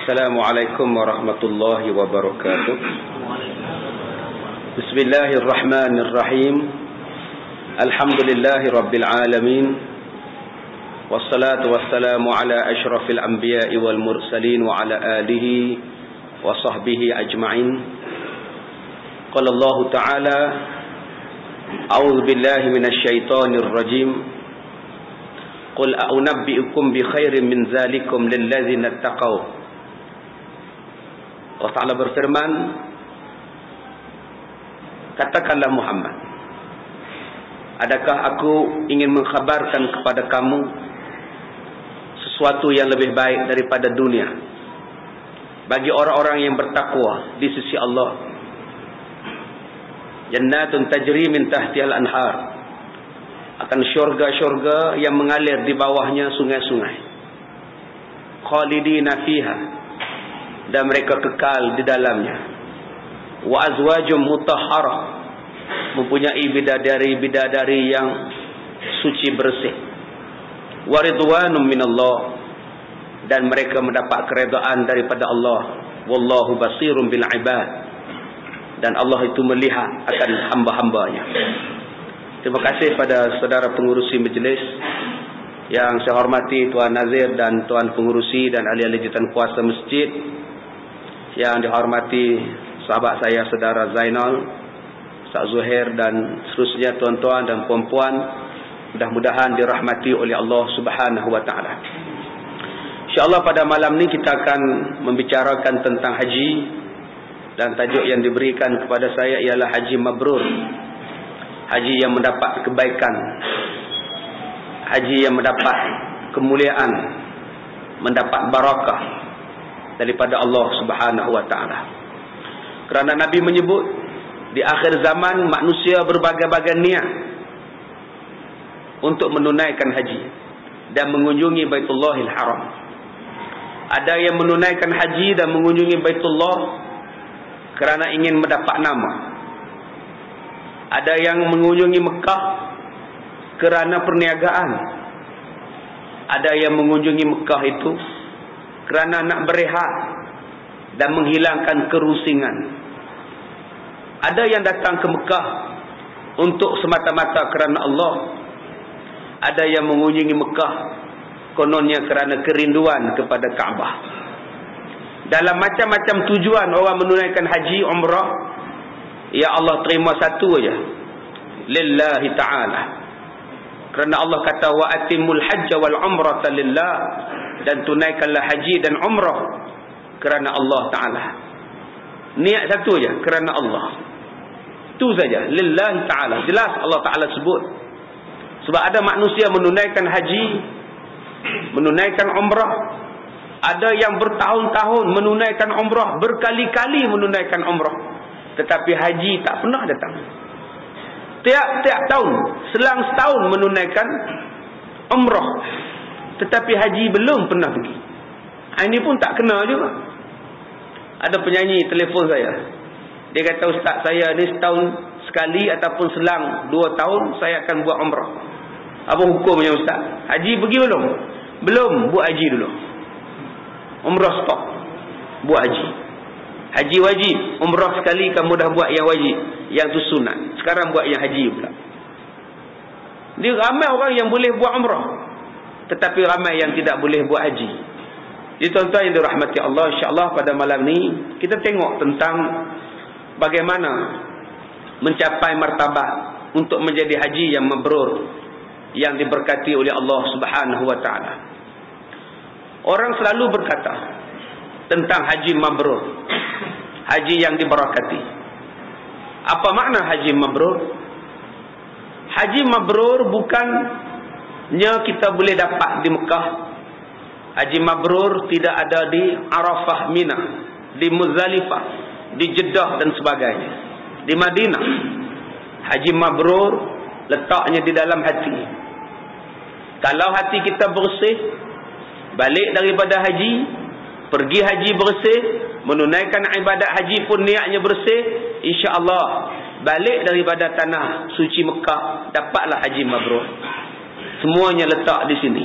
Assalamualaikum warahmatullahi wabarakatuh. Bismillahirrahmanirrahim. Alhamdulillahi rabbil alamin. Wassalatu wassalamu ala asyrafil anbiya'i wal mursalin wa ala alihi wa sahbihi ajma'in. Qala Allah ta'ala, a'udzu billahi minasy syaithanir rajim. Qul a'unabbi'ukum bi khairin min zalikum lil ladzina taqaw. Allah Ta'ala berfirman, katakanlah Muhammad, adakah aku ingin mengkhabarkan kepada kamu sesuatu yang lebih baik daripada dunia bagi orang-orang yang bertakwa di sisi Allah? Jannatun tajri min tahtihal anhar, akan syurga-syurga yang mengalir di bawahnya sungai-sungai. Khalidina fiha, dan mereka kekal di dalamnya. Wa azwajum mutahharah, mempunyai bidadari-bidadari yang suci bersih. Wa ridwanum minallah, dan mereka mendapat keredaan daripada Allah. Wallahu basirun bil ibad, dan Allah itu melihat akan hamba-hambanya. Terima kasih pada saudara pengurusi majlis yang saya hormati, Tuan Nazir dan Tuan pengurusi dan ahli-ahli jawatan kuasa masjid. Yang dihormati sahabat saya saudara Zainal, Ustaz Zuhair dan seterusnya, tuan-tuan dan puan-puan, mudah-mudahan dirahmati oleh Allah Subhanahu wa taala. Insya-Allah pada malam ni kita akan membicarakan tentang haji, dan tajuk yang diberikan kepada saya ialah haji mabrur. Haji yang mendapat kebaikan, haji yang mendapat kemuliaan, mendapat barakah daripada Allah Subhanahu wa taala. Kerana Nabi menyebut di akhir zaman manusia berbagai-bagai niat untuk menunaikan haji dan mengunjungi Baitullahil Haram. Ada yang menunaikan haji dan mengunjungi Baitullah kerana ingin mendapat nama. Ada yang mengunjungi Mekah kerana perniagaan. Ada yang mengunjungi Mekah itu kerana nak berehat dan menghilangkan kerusingan. Ada yang datang ke Mekah untuk semata-mata kerana Allah. Ada yang mengunjungi Mekah kononnya kerana kerinduan kepada Kaabah. Dalam macam-macam tujuan orang menunaikan haji, umrah, ya Allah terima satu aja, lillahi ta'ala. Kerana Allah kata, wa atimul hajja wal umrata lillah, dan tunaikanlah haji dan umrah kerana Allah Ta'ala. Niat satu aja, kerana Allah. Itu saja, lillahi ta'ala. Jelas Allah Ta'ala sebut. Sebab ada manusia menunaikan haji, menunaikan umrah. Ada yang bertahun-tahun menunaikan umrah, berkali-kali menunaikan umrah, tetapi haji tak pernah datang. Tiap-tiap tahun, selang setahun menunaikan umrah, tetapi haji belum pernah pergi. Ini pun tak kena juga. Ada penyanyi telefon saya, dia kata, ustaz saya ni setahun sekali ataupun selang 2 tahun saya akan buat umrah. Apa hukumnya ustaz? Haji pergi belum? Belum, buat haji dulu. Umrah stop, buat haji. Haji wajib, umrah sekali kamu dah buat yang wajib, yang tu sunat. Sekarang buat yang haji pula. Dia ramai orang yang boleh buat umrah, tetapi ramai yang tidak boleh buat haji. Jadi tuan-tuan yang dirahmati Allah, insya-Allah pada malam ni kita tengok tentang bagaimana mencapai martabat untuk menjadi haji yang mabrur, yang diberkati oleh Allah Subhanahu wa taala. Orang selalu berkata tentang haji mabrur, haji yang diberkati. Apa makna haji mabrur? Haji mabrur bukannya kita boleh dapat di Mekah. Haji mabrur tidak ada di Arafah, Mina, di Muzdalifah, di Jeddah dan sebagainya, di Madinah. Haji mabrur letaknya di dalam hati. Kalau hati kita bersih, balik daripada haji, pergi haji bersih, menunaikan ibadat haji pun niatnya bersih, insya-Allah balik daripada tanah suci Mekah dapatlah haji mabrur. Semuanya letak di sini.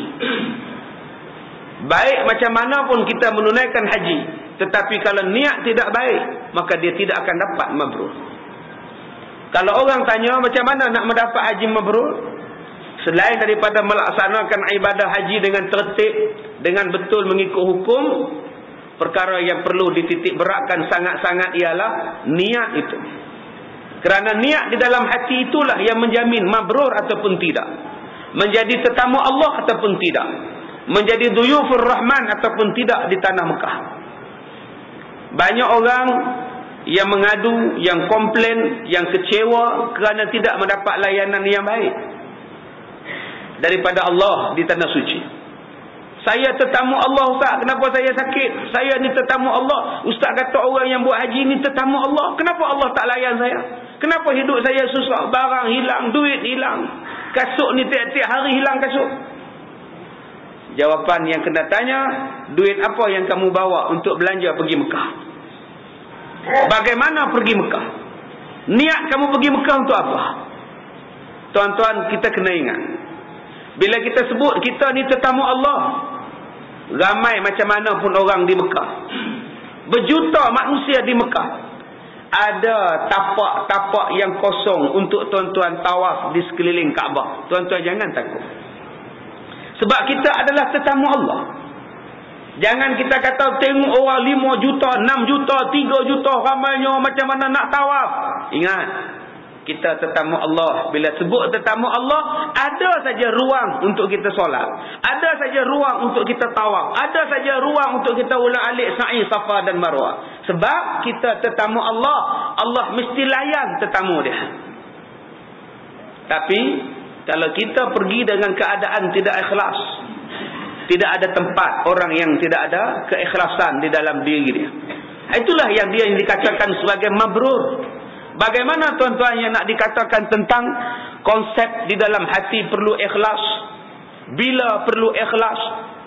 Baik macam mana pun kita menunaikan haji, tetapi kalau niat tidak baik, maka dia tidak akan dapat mabrur. Kalau orang tanya macam mana nak mendapat haji mabrur, selain daripada melaksanakan ibadah haji dengan tertib, dengan betul mengikut hukum, perkara yang perlu dititik beratkan sangat-sangat ialah niat itu. Kerana niat di dalam hati itulah yang menjamin mabrur ataupun tidak, menjadi tetamu Allah ataupun tidak, menjadi duyufur rahman ataupun tidak di tanah Mekah. Banyak orang yang mengadu, yang komplain, yang kecewa kerana tidak mendapat layanan yang baik daripada Allah di tanah suci. Saya tetamu Allah, Ustaz, kenapa saya sakit? Saya ni tetamu Allah. Ustaz kata orang yang buat haji ni tetamu Allah. Kenapa Allah tak layan saya? Kenapa hidup saya susah? Barang hilang, duit hilang. Kasut ni tiap-tiap hari hilang kasut. Jawapan yang kena tanya, duit apa yang kamu bawa untuk belanja pergi Mekah? Bagaimana pergi Mekah? Niat kamu pergi Mekah untuk apa? Tuan-tuan, kita kena ingat, bila kita sebut kita ni tetamu Allah, ramai macam mana pun orang di Mekah, berjuta manusia di Mekah, ada tapak-tapak yang kosong untuk tuan-tuan tawaf di sekeliling Kaabah. Tuan-tuan jangan takut, sebab kita adalah tetamu Allah. Jangan kita kata tengok orang 5 juta, 6 juta, 3 juta ramainya, macam mana nak tawaf. Ingat, kita tetamu Allah. Bila sebut tetamu Allah, ada saja ruang untuk kita solat, ada saja ruang untuk kita tawaf, ada saja ruang untuk kita ulang-alik sa'i Safa dan Marwah. Sebab kita tetamu Allah, Allah mesti layan tetamu dia. Tapi kalau kita pergi dengan keadaan tidak ikhlas, tidak ada tempat orang yang tidak ada keikhlasan di dalam diri dia, itulah yang dia dikatakan sebagai mabrur. Bagaimana tuan-tuan yang nak dikatakan tentang konsep di dalam hati perlu ikhlas, bila perlu ikhlas,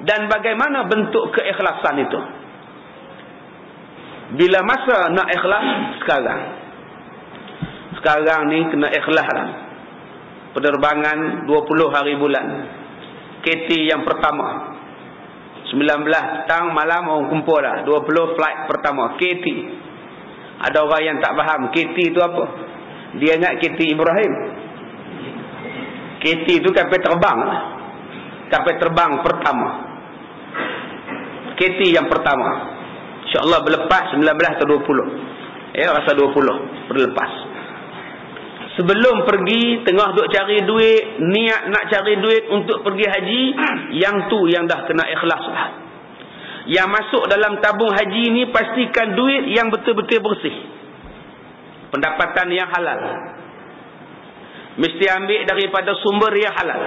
dan bagaimana bentuk keikhlasan itu? Bila masa nak ikhlas? Sekarang ni kena ikhlas lah. Penerbangan 20 hari bulan, KT yang pertama 19 petang malam orang kumpul lah, 20 flight pertama KT. Ada orang yang tak faham KT itu apa. Dia ingat KT Ibrahim. KT itu kapal terbang lah, kapal terbang pertama, KT yang pertama. InsyaAllah berlepas 19 atau 20. Rasa 20 berlepas. Sebelum pergi, tengah duk cari duit, niat nak cari duit untuk pergi haji, yang tu yang dah kena ikhlas lah. Yang masuk dalam tabung haji ni pastikan duit yang betul-betul bersih, pendapatan yang halal, mesti ambil daripada sumber yang halal,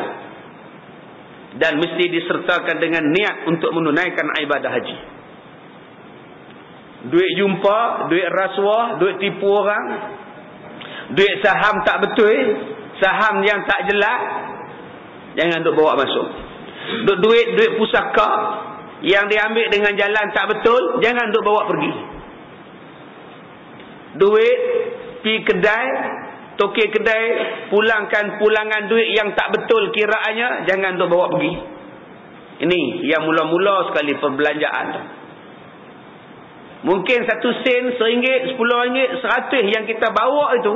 dan mesti disertakan dengan niat untuk menunaikan ibadah haji. Duit jumpa, duit rasuah, duit tipu orang, duit saham tak betul, saham yang tak jelas, jangan duk bawa masuk. Duit pusaka yang diambil dengan jalan tak betul, jangan duk bawa pergi. Duit pi kedai, tokek kedai pulangkan pulangan duit yang tak betul kiraannya, jangan duk bawa pergi. Ini yang mula-mula sekali perbelanjaan. Mungkin 1 sen, RM1, RM10, RM100 yang kita bawa itu,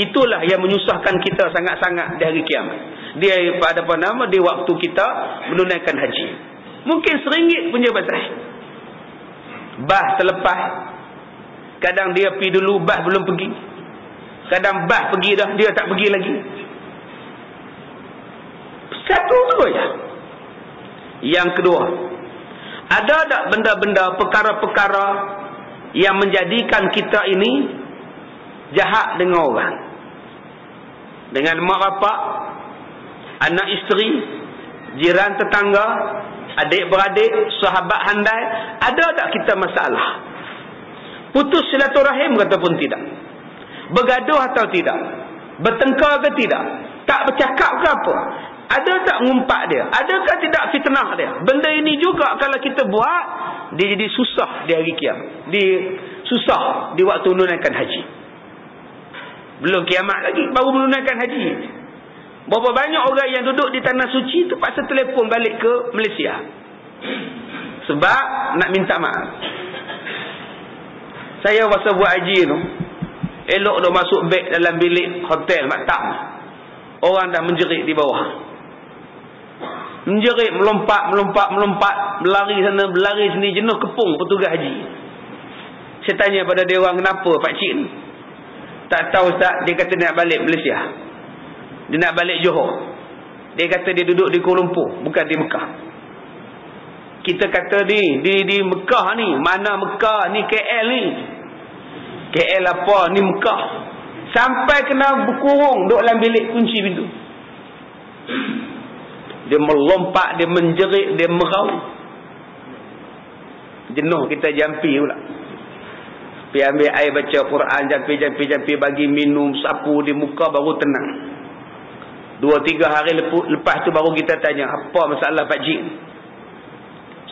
itulah yang menyusahkan kita sangat-sangat di hari kiamat. Dia pada apa nama, di waktu kita menunaikan haji. Mungkin RM1 punya batas. Bah terlepas. Kadang dia pergi dulu, bah belum pergi. Kadang bah pergi dah, dia tak pergi lagi. Satu tu aja. Yang kedua, ada tak benda-benda, perkara-perkara yang menjadikan kita ini jahat dengan orang, dengan mak bapak, anak isteri, jiran tetangga, adik-beradik, sahabat handai? Ada tak kita masalah? Putus silaturahim ataupun tidak? Bergaduh atau tidak? Bertengkar ke tidak? Tak bercakap ke apa? Ada tak ngumpat dia? Adakah tidak fitnah dia? Benda ini juga kalau kita buat, dia jadi susah di hari kiamat. Susah di waktu menunaikan haji. Belum kiamat lagi, baru menunaikan haji. Berapa banyak orang yang duduk di tanah suci terpaksa telefon balik ke Malaysia. Sebab nak minta maaf. Saya masa buat haji tu, elok dah masuk beg dalam bilik hotel maktab. Orang dah menjerit di bawah. Menjerit, melompat, berlari sana, berlari sini, jenuh kepung petugas haji. Saya tanya pada dia orang, kenapa Pak Cik ni? Tak tahu Ustaz, dia kata dia nak balik Malaysia. Dia nak balik Johor. Dia kata dia duduk di Kuala Lumpur, bukan di Mekah. Kita kata di Mekah ni, mana Mekah ni, KL ni. KL apa, ni Mekah. Sampai kena berkurung duduk dalam bilik kunci pintu. Dia melompat, dia menjerit, dia merau. Jenuh kita jampi pula. Pergi ambil air baca Quran, jampi, bagi minum, sapu di muka, baru tenang. 2-3 hari lepas tu baru kita tanya, apa masalah Pak Cik?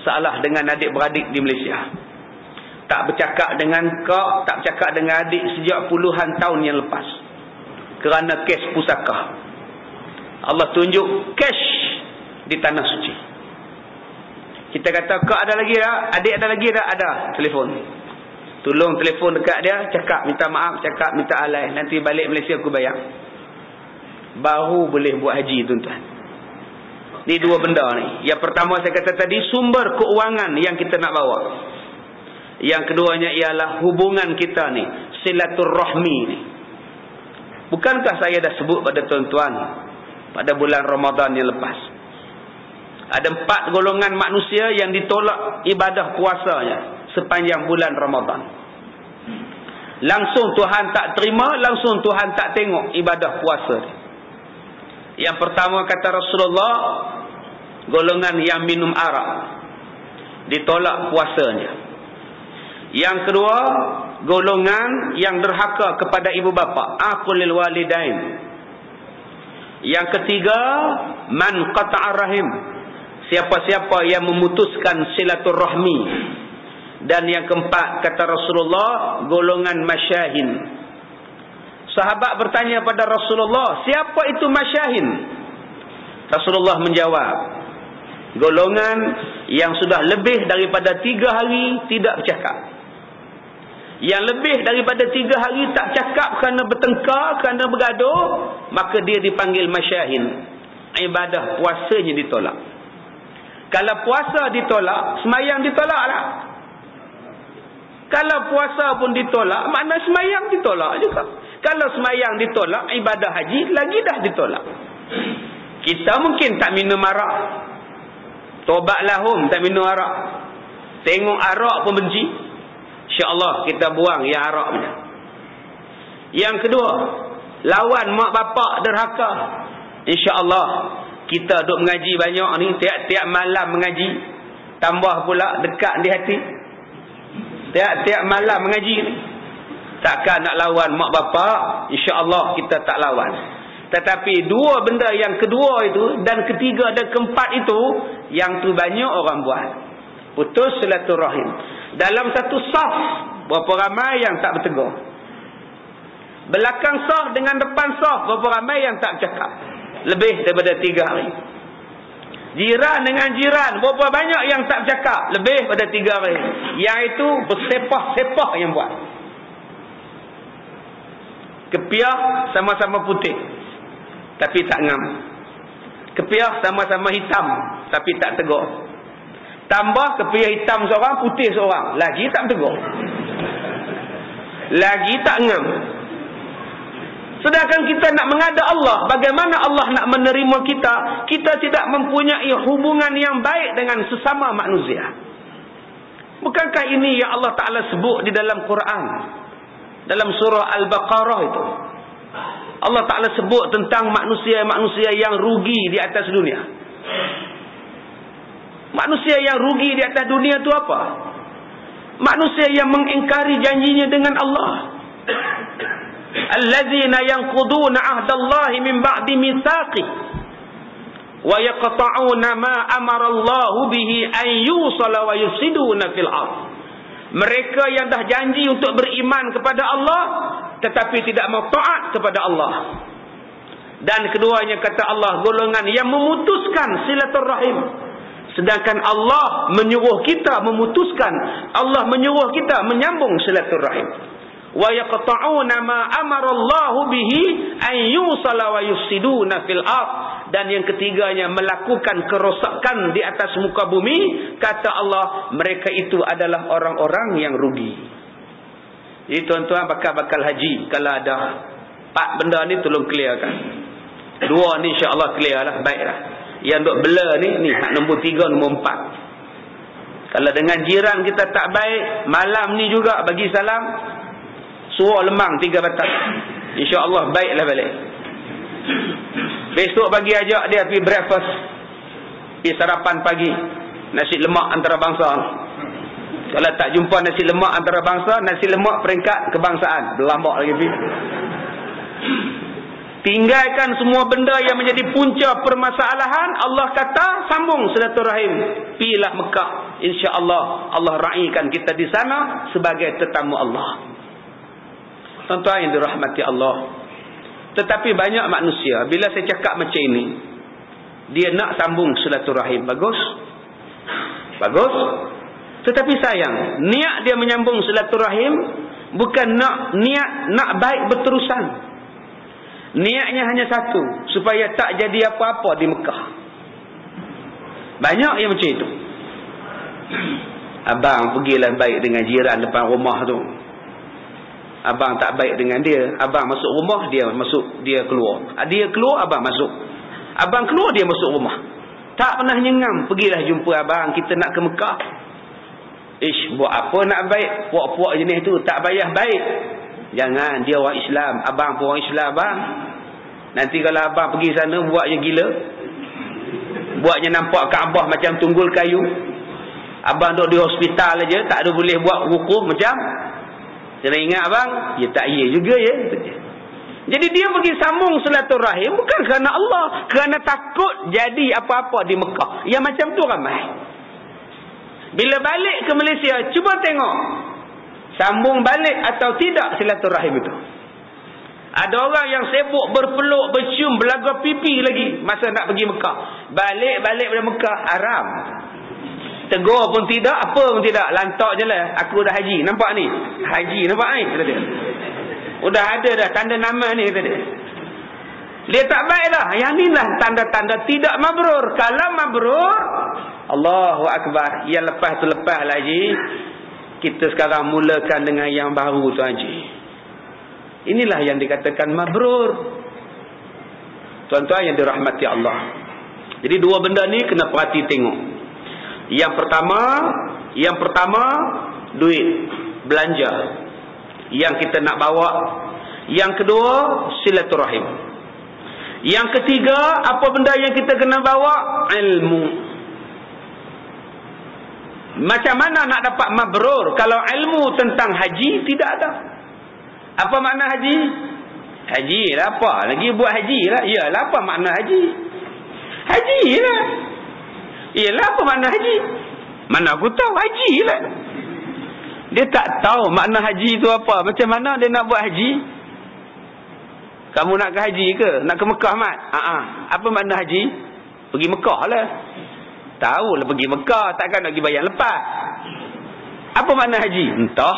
Salah dengan adik-beradik di Malaysia. Tak bercakap dengan kau, tak bercakap dengan adik sejak puluhan tahun yang lepas. Kerana kes pusaka. Allah tunjuk cash di tanah suci. Kita kata, kau ada lagi tak? Adik ada lagi tak? Ada. Telefon. Tolong telefon dekat dia, cakap minta maaf, cakap minta alai. Nanti balik Malaysia aku bayar. Baru boleh buat haji, tuan-tuan. Ni dua benda ni. Yang pertama saya kata tadi, sumber keuangan yang kita nak bawa. Yang keduanya ialah hubungan kita ni, silaturrahmi ni. Bukankah saya dah sebut pada tuan-tuan pada bulan Ramadan yang lepas, ada 4 golongan manusia yang ditolak ibadah puasanya sepanjang bulan Ramadan. Langsung Tuhan tak terima, langsung Tuhan tak tengok ibadah puasa. Yang pertama kata Rasulullah, golongan yang minum arak, ditolak puasanya. Yang kedua, golongan yang derhaka kepada ibu bapa, aqulil walidain. Yang ketiga, man qata'a rahim, siapa-siapa yang memutuskan silaturrahmi. Dan yang keempat kata Rasulullah, golongan masyahin. Sahabat bertanya pada Rasulullah, siapa itu masyahin? Rasulullah menjawab, golongan yang sudah lebih daripada 3 hari tidak bercakap. Yang lebih daripada 3 hari tak cakap kerana bertengkar, kerana bergaduh, maka dia dipanggil masyahin. Ibadah puasanya ditolak. Kalau puasa ditolak, semayang ditolak lah. Kalau puasa pun ditolak, makna semayang ditolak juga. Kalau semayang ditolak, ibadah haji lagi dah ditolak. Kita mungkin tak minum arak. Tobat lahum, tak minum arak. Tengok arak pun benci. InsyaAllah kita buang yang arak punya. Yang kedua, lawan mak bapak derhaka. InsyaAllah kita duk mengaji banyak ni, tiap-tiap malam mengaji. Tambah pula dekat di hati. Tiap-tiap malam mengaji ni. Takkan nak lawan mak bapak, insya-Allah kita tak lawan. Tetapi dua benda yang kedua itu dan ketiga dan keempat itu, yang tu banyak orang buat. Putus silaturahim. Dalam satu saf, berapa ramai yang tak bertegur. Belakang saf dengan depan saf, berapa ramai yang tak bercakap. Lebih daripada 3 hari. Jiran dengan jiran, berapa banyak yang tak bercakap. Lebih daripada 3 hari. Yang itu bersepah-sepah yang buat. Kepiah sama-sama putih, tapi tak ngam. Kepiah sama-sama hitam, tapi tak tegur. Tambah kepiah hitam seorang, putih seorang, lagi tak tegur, lagi tak ngam. Sedangkan kita nak mengada Allah, bagaimana Allah nak menerima kita? Kita tidak mempunyai hubungan yang baik dengan sesama manusia. Bukankah ini yang Allah Ta'ala sebut di dalam Quran? Dalam surah Al-Baqarah itu, Allah Ta'ala sebut tentang manusia-manusia yang rugi di atas dunia. Manusia yang rugi di atas dunia itu apa? Manusia yang mengingkari janjinya dengan Allah. Allazina yanquduna ahdallahi min ba'di mitsaqih wa yaqta'una ma amara Allah bihi an yusala wa yusiduna fil ardh. Mereka yang dah janji untuk beriman kepada Allah, tetapi tidak mau taat kepada Allah. Dan keduanya kata Allah, golongan yang memutuskan silaturrahim. Sedangkan Allah menyuruh kita memutuskan, Allah menyuruh kita menyambung silaturahim. Wa yaqta'una ma amara Allah bihi an yusala wa yufsiduna fil ard. Dan yang ketiganya, melakukan kerosakan di atas muka bumi. Kata Allah, mereka itu adalah orang-orang yang rugi. Jadi tuan-tuan bakal haji, kalau ada 4 benda ni tolong clearkan. 2 ni insya-Allah clear lah, baiklah. Yang duk bela ni hak nombor 3, nombor 4. Kalau dengan jiran kita tak baik, malam ni juga bagi salam, suruh lemang 3 batang. InsyaAllah baiklah balik. Besok bagi ajak dia pergi breakfast, pergi sarapan pagi, nasi lemak antarabangsa. Kalau tak jumpa nasi lemak antarabangsa, nasi lemak peringkat kebangsaan, berlambak lagi pergi. Tinggalkan semua benda yang menjadi punca permasalahan. Allah kata sambung silaturahim. Pilah Mekah, insya-Allah Allah raikan kita di sana sebagai tetamu Allah. Tuan-tuan yang dirahmati Allah. Tetapi banyak manusia bila saya cakap macam ini, dia nak sambung silaturahim. Bagus. Bagus. Tetapi sayang, niat dia menyambung silaturahim bukan niat nak baik berterusan. Niatnya hanya satu, supaya tak jadi apa-apa di Mekah. Banyak yang macam itu. Abang pergilah baik dengan jiran depan rumah tu. Abang tak baik dengan dia. Abang masuk rumah, dia keluar. Dia keluar, abang masuk. Abang keluar, dia masuk rumah. Tak pernah nyengam. Pergilah jumpa abang, kita nak ke Mekah. Buat apa nak baik? Puak-puak jenis tu tak payah baik. Jangan, dia orang Islam, abang pun orang Islam abang. Nanti kalau abang pergi sana buatnya gila, buatnya nampak Kaabah macam tunggul kayu. Abang duduk di hospital aja, tak ada boleh buat wukuf macam. Kena ingat abang, ya tak iya juga ya. Jadi dia pergi sambung silaturahim bukan kerana Allah, kerana takut jadi apa-apa di Mekah. Yang macam tu ramai. Bila balik ke Malaysia, cuba tengok sambung balik atau tidak silaturahim itu. Ada orang yang sibuk berpeluk, bercium, belaga pipi lagi masa nak pergi Mekah. Balik dari Mekah haram. Tegur pun tidak, apa pun tidak, lantak je lah. Aku dah haji, nampak ni? Haji, nampak ni? Kata dia. Udah ada dah tanda nama ni, kata dia. Dia tak baik lah. Yang ni lah tanda-tanda tidak mabrur. Kalau mabrur, Allahu Akbar. Yang lepas tu lepas lah haji. Kita sekarang mulakan dengan yang baru tu haji. Inilah yang dikatakan mabrur. Tuan-tuan yang dirahmati Allah. Jadi 2 benda ni kena perhati tengok. Yang pertama duit belanja yang kita nak bawa. Yang kedua silaturahim. Yang ketiga, apa benda yang kita kena bawa? Ilmu. Macam mana nak dapat mabrur kalau ilmu tentang haji tidak ada? Apa makna haji? Haji lah apa? Lagi buat haji lah. Iyalah apa makna haji? Haji lah. Iyalah apa makna haji? Mana aku tahu haji lah. Dia tak tahu makna haji tu apa. Macam mana dia nak buat haji? Kamu nak ke haji ke? Nak ke Mekah, Mat? Apa makna haji? Pergi Mekah lah. Tahu lah pergi Mekah. Takkan nak pergi bayar lepas. Apa makna haji? Entah.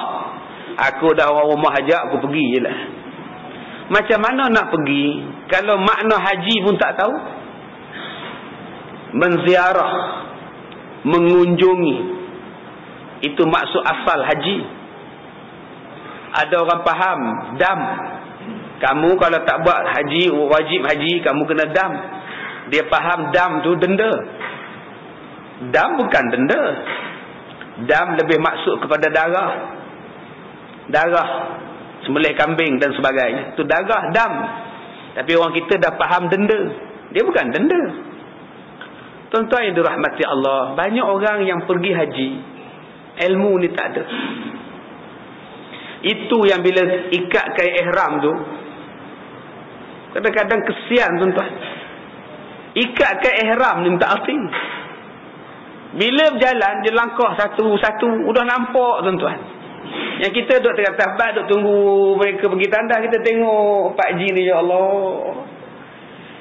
Aku dah orang rumah ajak, aku pergi je lah. Macam mana nak pergi kalau makna haji pun tak tahu? Menziarah, mengunjungi, itu maksud asal haji. Ada orang faham dam. Kamu kalau tak buat haji, wajib haji, kamu kena dam. Dia faham dam tu denda. Dam bukan denda. Dam lebih maksud kepada darah. Darah, sembelih kambing dan sebagainya, itu darah, dam. Tapi orang kita dah faham denda. Dia bukan denda. Tuan-tuan yang dirahmati Allah, banyak orang yang pergi haji, ilmu ni tak ada. Itu yang bila ikat kain ihram tu, kadang-kadang kesian tuan-tuan. Ikat kain ihram ni tak arti. Bila berjalan, dia langkah satu-satu, udah nampak tuan-tuan. Yang kita duduk tengah tahbat, duduk tunggu mereka pergi tandas, kita tengok Pak Ji ni, ya Allah.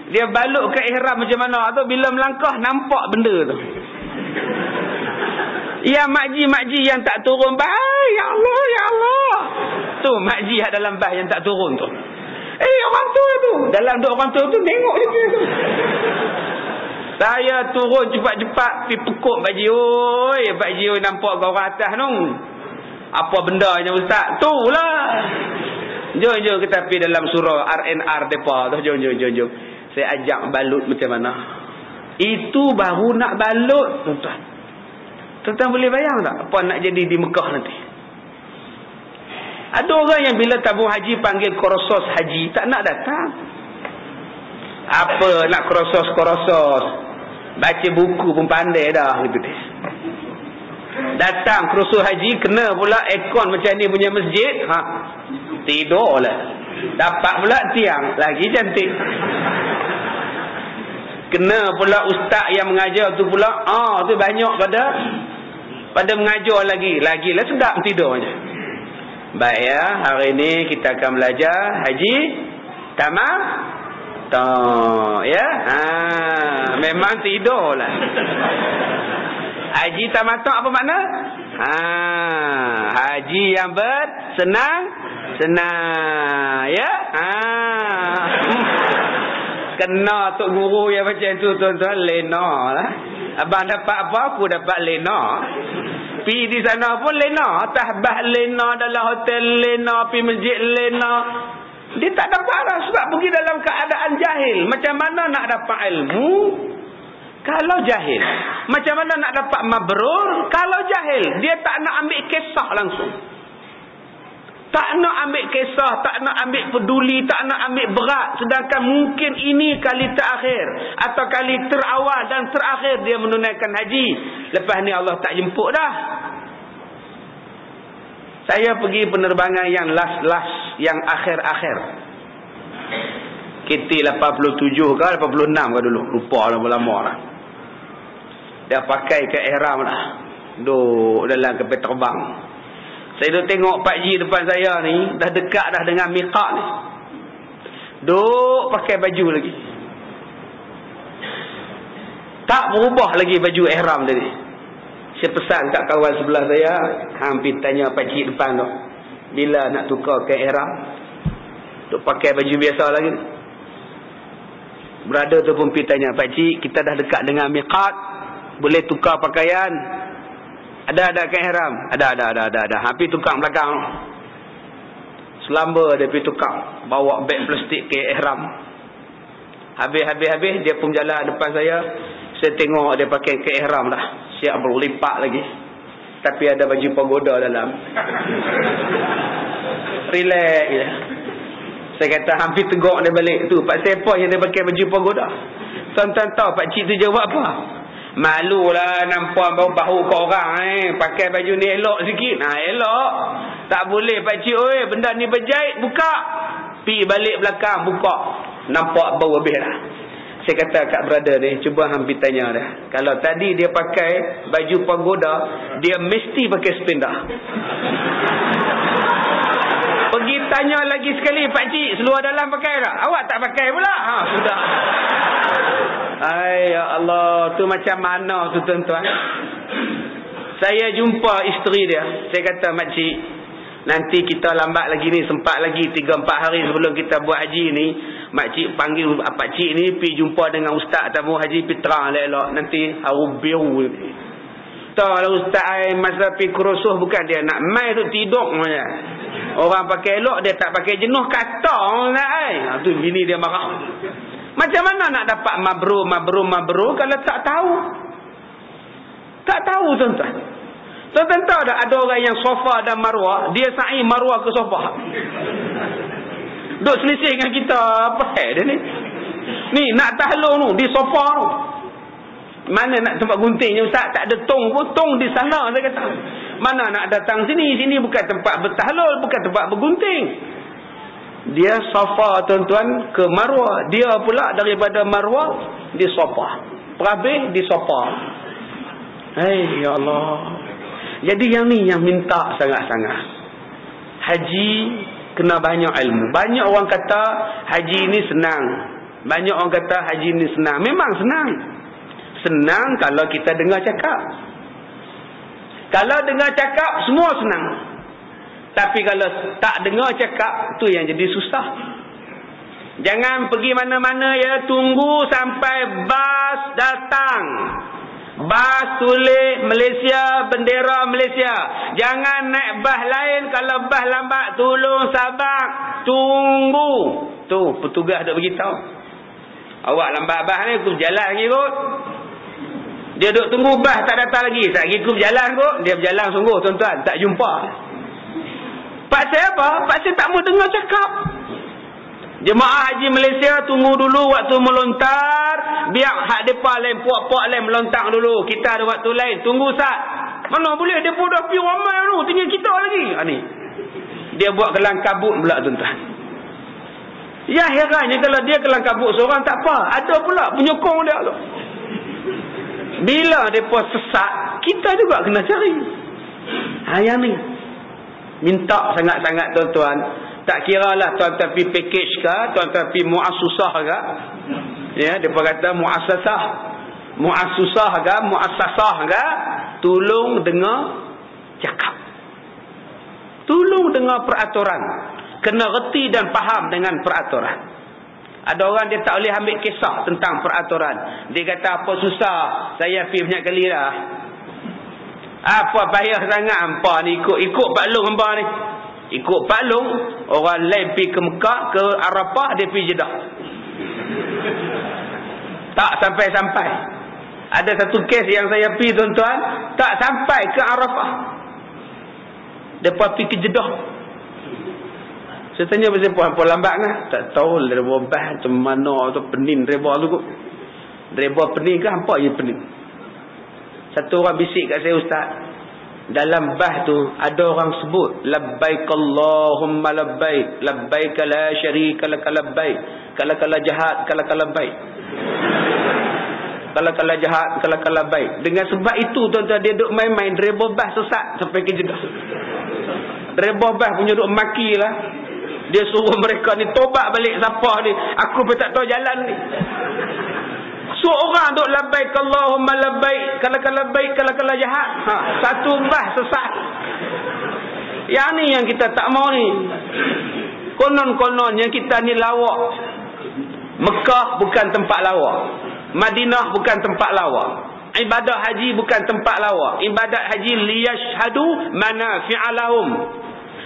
Dia balut ke ihram macam mana tu, bila melangkah nampak benda tu. Ya makji yang tak turun bah, ya Allah, ya Allah. Tu makji dalam bah yang tak turun tu. Orang tua tu. Dalam duk orang tua tu tengok dia tu. Saya turun cepat-cepat pergi pekuk Pak Ji. Oi, Pak Ji nampak kau orang atas tu. Apa bendanya ustaz? Tu lah. Jom kita pergi dalam surah RNR depa tu. Jom. Saya ajak balut macam mana. Itu baru nak balut, tuan-tuan. Tuan-tuan boleh bayang tak apa nak jadi di Mekah nanti? Ada orang yang bila tabung haji panggil korosos haji, tak nak datang. Apa nak korosos. Baca buku pun pandai dah gitu deh. Datang korosos haji kena pula aircon macam ni punya masjid, tidur lah. Dapat pula tiang lagi cantik. Kena pula ustaz yang mengajar tu pula, tu banyak pada mengajar lagi lah sedap tidur je. Baik ya, hari ni kita akan belajar haji tamattu ya. Memang tidur lah. Haji tamattu apa makna? Haji yang bersenang ya. Kena tok guru yang macam tu tuan-tuan, lena lah. Abang dapat apa, aku dapat lena. Pi di sana pun lena, tahbah lena, dalam hotel lena, pi masjid lena. Dia tak dapat lah sebab pergi dalam keadaan jahil. Macam mana nak dapat ilmu kalau jahil? Macam mana nak dapat mabrur kalau jahil? Dia tak nak ambil kisah langsung. Tak nak ambil kisah, tak nak ambil peduli, tak nak ambil berat. Sedangkan mungkin ini kali terakhir atau kali terawal dan terakhir dia menunaikan haji. Lepas ni Allah tak jemput dah. Saya pergi penerbangan yang last, yang akhir-akhir. KT 87 ke 86 ke dulu. Lupa lama-lama lah. Dia pakai ke ihram lah. Duduk dalam kapal terbang. Saya dah tengok Pak Ji depan saya ni, dah dekat dah dengan miqat ni. Duk pakai baju lagi. Tak berubah lagi baju ihram tadi. Saya pesan kat kawan sebelah saya, hampir tanya Pak Ji depan tu, bila nak tukar ke ihram? Duk pakai baju biasa lagi. Brother tu pun pergi tanya, Pak Ji, kita dah dekat dengan miqat, boleh tukar pakaian? Ada ke ihram? Ada. Habis tukar belakang. Selamba dia pergi tukar, bawa beg plastik ke ihram. Habis dia pun jalan depan saya. Saya tengok dia pakai ke ihram dah. Siap berlipat lagi. Tapi ada baju pagoda dalam. Relax je. Saya kata hampir tegak dia balik tu. Pak siapa yang dia pakai baju pagoda? Tuan-tuan tahu Pak Cik tu jawab apa? Malulah nampak bahu kau orang pakai baju ni elok sikit. Elok. Tak boleh Pak Cik, oi, benda ni berjahit, buka. Pi balik belakang, buka. Nampak bau habis dah. Saya kata kat brother ni, cuba hampir tanya dah. Kalau tadi dia pakai baju pagoda, dia mesti pakai sepindah. Pergi tanya lagi sekali, Pak Cik, seluar dalam pakai tak? Awak tak pakai pula? Sudah. Ay, ya Allah, tu macam mana tu tuan-tuan? Saya jumpa isteri dia. Saya kata, makcik, nanti kita lambat lagi ni, sempat lagi 3-4 hari sebelum kita buat haji ni, makcik panggil pakcik ni pergi jumpa dengan ustaz tamu haji Pitra elok. Nanti haru biru. Tahu lah ustaz masa pergi kurusuh bukan dia nak mai tu tidur saja. Orang pakai elok, dia tak pakai jenuh kata lah. Tu bini dia marah. Macam mana nak dapat mabrur kalau tak tahu? Tak tahu tuan-tuan. Tuan-tuan tahu tak ada orang yang Safa dan Marwah, dia sa'i Marwah ke Safa. Duk selisih dengan kita, apa dia ni? Ni nak tahlul tu di Safa tu. Mana nak tempat guntingnya ustaz, tak ada tong pun, tong di sana saya kata. Mana nak datang sini bukan tempat bertahlul, bukan tempat bergunting. Dia Safa tuan-tuan ke Marwah, dia pula daripada Marwah di Safa. Perhabis di Safa. Hai ya Allah. Jadi yang ni yang minta sangat-sangat. Haji kena banyak ilmu. Banyak orang kata haji ni senang. Banyak orang kata haji ni senang. Memang senang. Senang kalau kita dengar cakap. Kalau dengar cakap, semua senang. Tapi kalau tak dengar cakap, tu yang jadi susah. Jangan pergi mana-mana ya, tunggu sampai bas datang. Bas tulis Malaysia, bendera Malaysia. Jangan naik bas lain. Kalau bas lambat, tolong sabar, tunggu. Tu petugas dah beritahu. Awak lambat bas ni, aku berjalan lagi kot. Dia duduk tunggu bas tak datang lagi. Tak lagi aku berjalan kot. Dia berjalan sungguh tuan-tuan, tak jumpa. Pasal apa? Pasal tak mau dengar cakap. Jemaah haji Malaysia tunggu dulu waktu melontar. Biar hak depan lain, puak-puak lain melontar dulu. Kita ada waktu lain. Tunggu sat. Mana boleh, dia pun dah pergi ramai tu. Tinggal kita lagi. Ni. Dia buat kelang kabut pula tuan-tuan. Ya herannya kalau dia kelang kabut seorang tak apa. Ada pula penyokong dia tu. Bila mereka sesat, kita juga kena cari. Yang ni. Minta sangat-sangat tuan-tuan. Tak kira lah tuan-tuan pergi package ke, tuan-tuan pergi muassusah ke. Ya, mereka kata muassasah. Muassusah ke, muassasah ke. Tolong dengar cakap. Tolong dengar peraturan. Kena reti dan faham dengan peraturan. Ada orang dia tak boleh ambil kisah tentang peraturan. Dia kata apa susah, saya pergi banyak kali dah. Apa payah sangat hampa ni ikut Pak Long hampa ni. Ikut Pak Long, orang lain pergi ke Mekah, ke Arafah, dia pergi Jeddah. Tak sampai-sampai. Ada satu kes yang saya pergi tuan-tuan, tak sampai ke Arafah. Depa pergi ke Jeddah. Saya tanya pasal puan lambat kan? Tak tahu reba bah macam mana tu pening reba tu kot. Reba pening ke hampa je pening. Satu orang bisik kat saya, ustaz. Dalam bah tu ada orang sebut labbaik Allahumma labbaik, labbaik la syarika lak labbaik, kala jahat kala baik. Kala jahat kala baik. Dengan sebab itu tuan-tuan dia duk main-main reba bah sesat sampai ke Jeddah. Reba bah punya duk makilah. Dia suruh mereka ni tobat balik siapa ni. Aku pun tak tahu jalan ni. Seorang duk labbaik Allahumma labbaik, kala baik kala jahat. Satu bah sesat. Yang ni yang kita tak mau ni. Konon-konon yang kita ni lawak. Mekah bukan tempat lawak. Madinah bukan tempat lawak. Ibadah haji bukan tempat lawak. Ibadat haji liyashhadu manafi'alahum.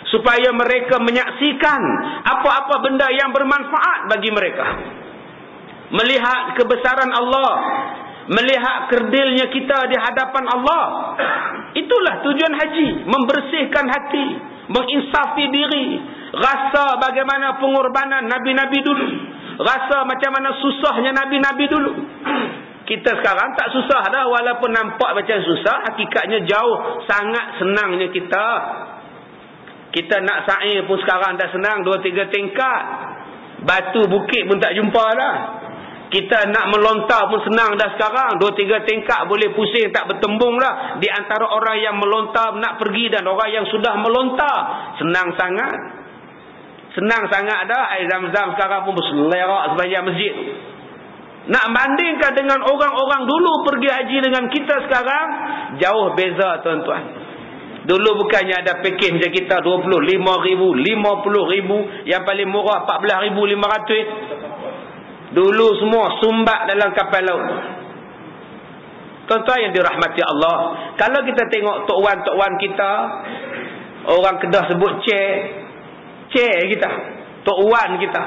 Supaya mereka menyaksikan apa-apa benda yang bermanfaat bagi mereka. Melihat kebesaran Allah, melihat kerdilnya kita di hadapan Allah. Itulah tujuan haji, membersihkan hati, menginsafi diri, rasa bagaimana pengorbanan nabi-nabi dulu, rasa macam mana susahnya nabi-nabi dulu. Kita sekarang tak susah dah, walaupun nampak macam susah, hakikatnya jauh sangat senangnya kita. Kita nak sa'i pun sekarang dah senang, 2-3 tingkat. Batu bukit pun tak jumpa dah. Kita nak melontar pun senang dah sekarang, 2-3 tingkat boleh pusing tak bertembung dah. Di antara orang yang melontar nak pergi dan orang yang sudah melontar, senang sangat. Senang sangat dah. Air Zam-Zam sekarang pun berselerak sepanjang masjid. Nak bandingkan dengan orang-orang dulu pergi haji dengan kita sekarang, jauh beza tuan-tuan. Dulu bukannya ada pakej macam kita 25,000, 50,000, yang paling murah 14,500. Dulu semua sumbat dalam kapal laut. Tuan-tuan yang dirahmati Allah, kalau kita tengok tok wan kita, orang Kedah sebut cik kita, tok wan kita,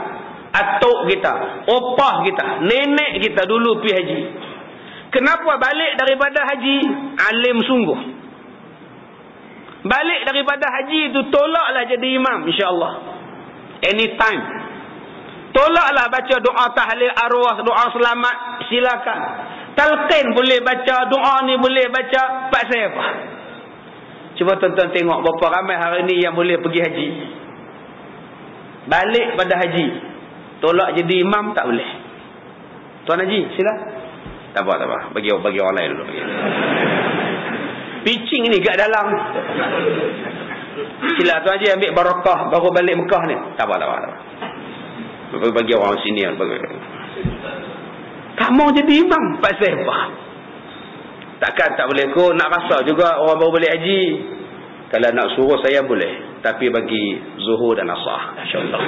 atuk kita, opah kita, nenek kita dulu pergi haji. Kenapa balik daripada haji? Alim sungguh. Balik daripada haji itu tolaklah jadi imam, insya-Allah. Anytime. Tolaklah baca doa tahlil arwah, doa selamat, silakan. Talqin boleh baca, doa ni boleh baca, pasal apa? Cuba tuan-tuan tengok berapa ramai hari ni yang boleh pergi haji. Balik pada haji, tolak jadi imam tak boleh. Tuan haji, sila. Tak apa. Bagi orang lain dulu. Pitching ni kat dalam. Sila tuan haji ambil barakah baru balik Mekah ni. Tak apa. Bagi orang sini. Tak mau jadi imam, pasal apa? Takkan tak boleh kot, nak rasa juga orang baru balik haji. Kalau nak suruh saya boleh, tapi bagi zuhur dan asar, insya-Allah.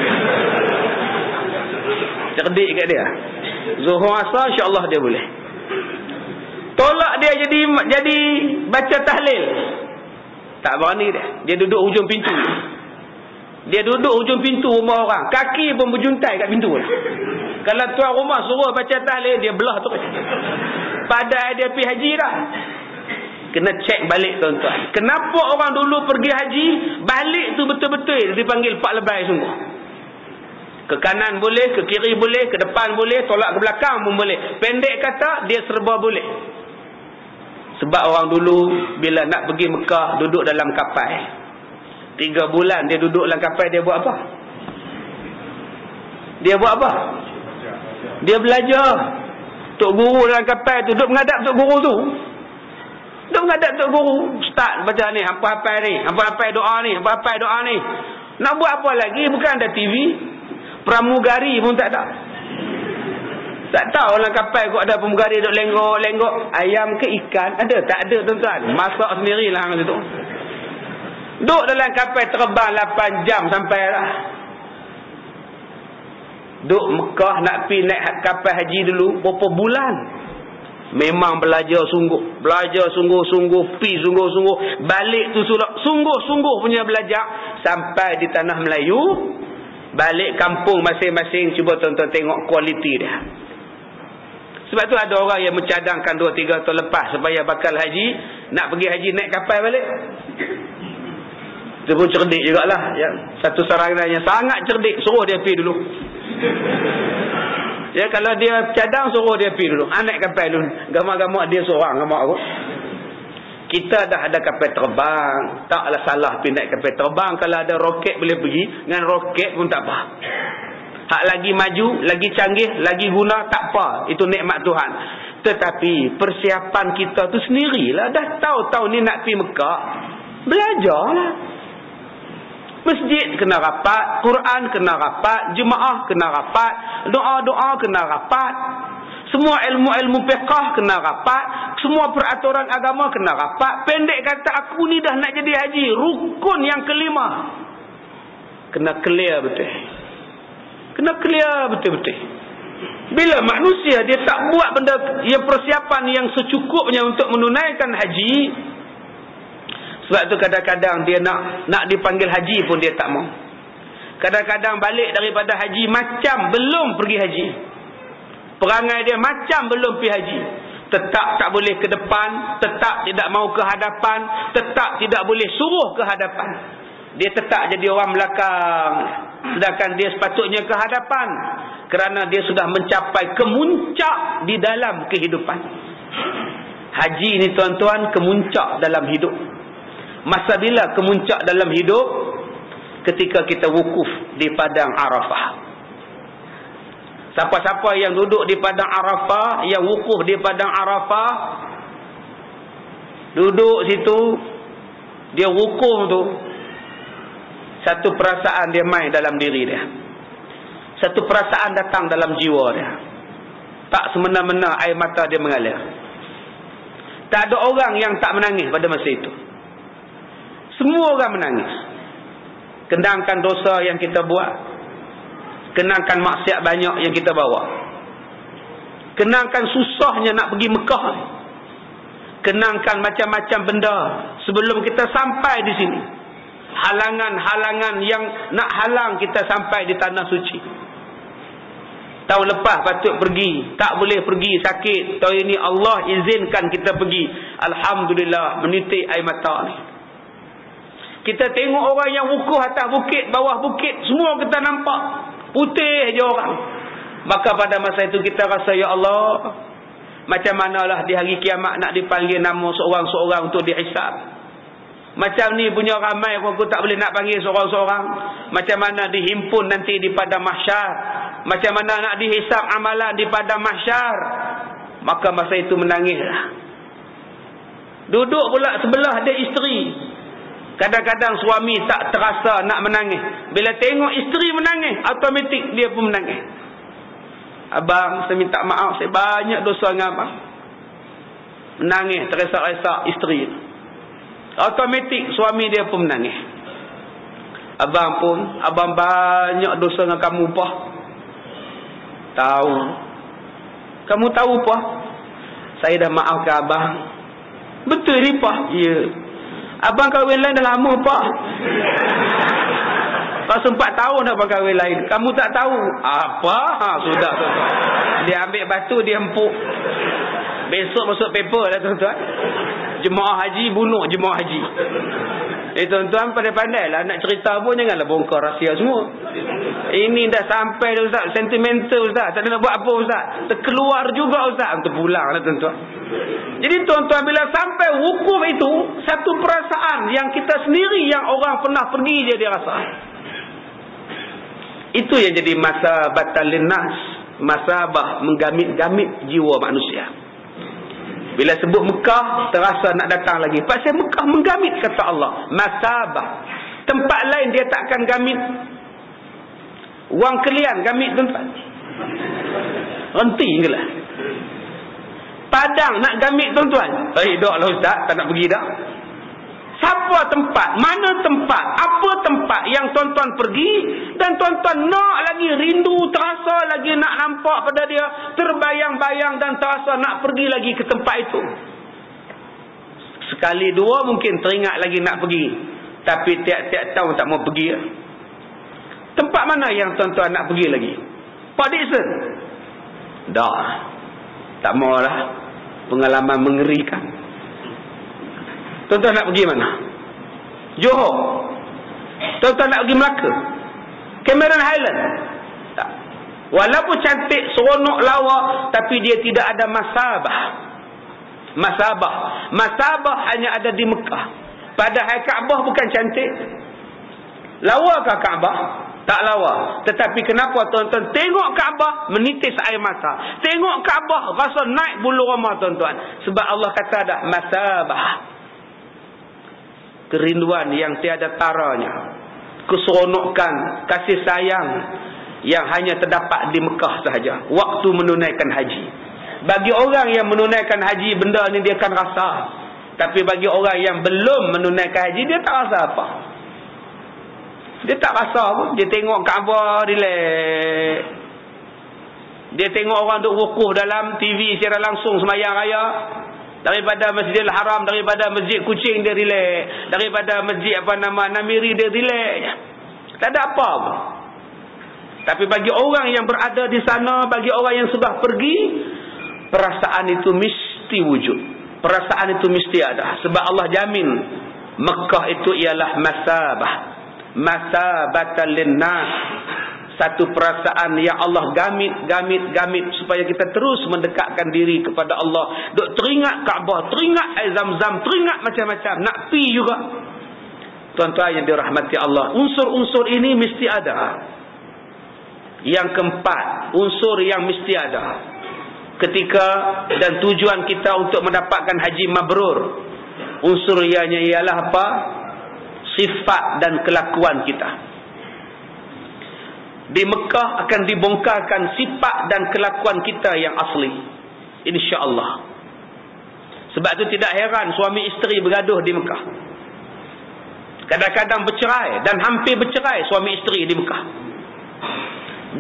Cerdik kat dia. Zuhur asar insya-Allah dia boleh. Tolak dia jadi baca tahlil. Tak berani dia. Dia duduk hujung pintu. Dia duduk hujung pintu rumah orang. Kaki pun berjuntai kat pintu lah. Kalau tuan rumah suruh baca tahlil, dia belah tu. Padahal dia pergi haji dah. Kena cek balik tuan-tuan. Kenapa orang dulu pergi haji, balik tu betul-betul dipanggil pak lebay sungguh. Ke kanan boleh, ke kiri boleh, ke depan boleh, tolak ke belakang pun boleh. Pendek kata, dia serba boleh. Sebab orang dulu bila nak pergi Mekah, duduk dalam kapal. 3 bulan dia duduk dalam kapal, dia buat apa? Dia buat apa? Dia belajar. Tok guru dalam kapal tu duduk menghadap tok guru tu. Duduk menghadap tok guru. Ustaz baca ni, hafal-hafal ni, hafal-hafal doa ni, hafal-hafal doa ni. Nak buat apa lagi? Bukan ada TV. Pramugari pun tak ada. Tak tahu dalam kapal kok ada pramugari duduk lenggok-lenggok. Ayam ke ikan? Ada? Tak ada tuan-tuan. Masak sendirilah hang situ. Duduk dalam kapal terbang 8 jam sampai lah. Duduk Mekah nak pergi naik kapal haji dulu berapa bulan. Memang belajar sungguh. Belajar sungguh-sungguh. Pergi sungguh-sungguh. Balik tu sungguh-sungguh punya belajar. Sampai di tanah Melayu. Balik kampung masing-masing. Cuba tuan-tuan tengok kualiti dia. Sebab tu ada orang yang mencadangkan 2-3 tahun lepas supaya bakal haji. Nak pergi haji naik kapal balik. Itu pun cerdik jugalah. Ya. Satu saranan yang sangat cerdik. Suruh dia pergi dulu. Ya, kalau dia cadang, suruh dia pergi dulu. Naik kapal dulu. Gamak-gamak dia seorang. Gamak aku. Kita dah ada kapal terbang. Taklah salah pergi naik kapal terbang. Kalau ada roket boleh pergi. Dengan roket pun tak apa. Hak lagi maju, lagi canggih, lagi guna, tak apa. Itu nikmat Tuhan. Tetapi persiapan kita tu sendirilah. Dah tahu-tahu ni nak pergi Mekah. Belajarlah. Masjid kena rapat, Quran kena rapat, jemaah kena rapat, doa-doa kena rapat. Semua ilmu-ilmu fiqh kena rapat, semua peraturan agama kena rapat. Pendek kata, aku ni dah nak jadi haji. Rukun yang kelima kena clear betul. Kena clear betul-betul. Bila manusia dia tak buat benda yang persiapan yang secukupnya untuk menunaikan haji, sebab tu kadang-kadang dia nak dipanggil haji pun dia tak mau. Kadang-kadang balik daripada haji macam belum pergi haji. Perangai dia macam belum pergi haji. Tetap tak boleh ke depan, tetap tidak mau ke hadapan, tetap tidak boleh suruh ke hadapan. Dia tetap jadi orang belakang. Sedangkan dia sepatutnya ke hadapan. Kerana dia sudah mencapai kemuncak di dalam kehidupan. Haji ni tuan-tuan kemuncak dalam hidup. Masa bila kemuncak dalam hidup? Ketika kita wukuf di padang Arafah. Siapa-siapa yang duduk di padang Arafah, yang wukuf di padang Arafah, duduk situ, dia wukuf tu, satu perasaan dia main dalam diri dia. Satu perasaan datang dalam jiwa dia. Tak semena-mena air mata dia mengalir. Tak ada orang yang tak menangis pada masa itu. Semua orang menangis. Kenangkan dosa yang kita buat. Kenangkan maksiat banyak yang kita bawa. Kenangkan susahnya nak pergi Mekah. Kenangkan macam-macam benda sebelum kita sampai di sini. Halangan-halangan yang nak halang kita sampai di tanah suci. Tahun lepas patut pergi, tak boleh pergi, sakit. Tahun ini Allah izinkan kita pergi. Alhamdulillah, menitik air mata ni. Kita tengok orang yang wukuf atas bukit, bawah bukit, semua kita nampak putih je orang. Maka pada masa itu kita rasa, ya Allah, macam manalah di hari kiamat nak dipanggil nama seorang-seorang untuk dihisab. Macam ni punya ramai aku tak boleh nak panggil seorang-seorang. Macam mana dihimpun nanti di padang mahsyar. Macam mana nak dihisab amalan di padang mahsyar. Maka masa itu menangislah. Duduk pula sebelah dia isteri. Kadang-kadang suami tak terasa nak menangis. Bila tengok isteri menangis, automatik dia pun menangis. Abang, saya minta maaf, saya banyak dosa dengan abang. Menangis, teresak-resak isteri. Automatik suami dia pun menangis. Abang banyak dosa dengan kamu apa? Tahu. Kamu tahu apa? Saya dah maafkan abang. Betul ni apa? Ya. Abang kahwin lain dah lama apa? Pasal 4 tahun abang kahwin lain. Kamu tak tahu? Apa? Sudah tuan-tuan. Dia ambil batu, dia empuk. Besok masuk paper lah tuan-tuan. Jemaah haji bunuh jemaah haji. Tuan-tuan pandai-pandai lah nak cerita pun janganlah bongkar rahsia semua. Ini dah sampai dah Ustaz, sentimental Ustaz, tak ada nak buat apa Ustaz, terkeluar juga Ustaz, terpulang lah tuan-tuan. Jadi tuan-tuan, bila sampai hukum itu, satu perasaan yang kita sendiri, yang orang pernah pergi je dia rasa. Itu yang jadi masabatal linnas, masabah menggamit-gamit jiwa manusia. Bila sebut Mekah, terasa nak datang lagi. Pasal Mekah menggamit, kata Allah. Masabah. Tempat lain dia takkan gamit. Wang Kelian gamit tuan-tuan. Renti ke lah. Padang nak gamit tuan-tuan. Dah lah Ustaz, tak nak pergi dah. Siapa tempat? Mana tempat? Apa tempat yang tuan-tuan pergi dan tuan-tuan nak lagi rindu, terasa lagi nak nampak pada dia, terbayang-bayang dan terasa nak pergi lagi ke tempat itu. Sekali dua mungkin teringat lagi nak pergi, tapi tiap-tiap tahun tak mau pergi. Tempat mana yang tuan-tuan nak pergi lagi? Pak Dixon? Dah. Tak maulah. Pengalaman mengerikan. Tuan-tuan nak pergi mana? Johor. Tuan-tuan nak pergi Melaka? Cameron Highland? Tak. Walaupun cantik, seronok, lawa, tapi dia tidak ada masabah. Masabah hanya ada di Mekah. Padahal Kaabah bukan cantik. Lawakah Kaabah? Tak lawa. Tetapi kenapa tuan-tuan tengok Kaabah menitis air mata? Tengok Kaabah rasa naik bulu roma tuan-tuan. Sebab Allah kata dah masabah. Kerinduan yang tiada taranya, keseronokan, kasih sayang yang hanya terdapat di Mekah sahaja waktu menunaikan haji. Bagi orang yang menunaikan haji, benda ni dia akan rasa. Tapi bagi orang yang belum menunaikan haji, dia tak rasa apa. Dia tak rasa apa. Dia tengok Kaabah relax. Dia tengok orang duk wukuf dalam TV secara langsung sembahyang raya. Daripada Masjidil Haram, daripada Masjid Kuching dia relax, daripada Masjid Namiri dia relax. Tak ada apa. Tapi bagi orang yang berada di sana, bagi orang yang sudah pergi, perasaan itu mesti wujud. Perasaan itu mesti ada. Sebab Allah jamin Mekah itu ialah masabah. Masabatal linnas. Satu perasaan yang Allah gamit supaya kita terus mendekatkan diri kepada Allah. Duk teringat Kaabah, teringat air Zam-Zam, teringat macam-macam. Nak pi juga. Tuan-tuan yang dirahmati Allah, unsur-unsur ini mesti ada. Yang keempat, unsur yang mesti ada ketika dan tujuan kita untuk mendapatkan haji mabrur, unsur yang ialah apa? Sifat dan kelakuan kita. Di Mekah akan dibongkarkan sifat dan kelakuan kita yang asli, insya-Allah. Sebab itu tidak heran suami isteri bergaduh di Mekah. Kadang-kadang bercerai dan hampir bercerai suami isteri di Mekah.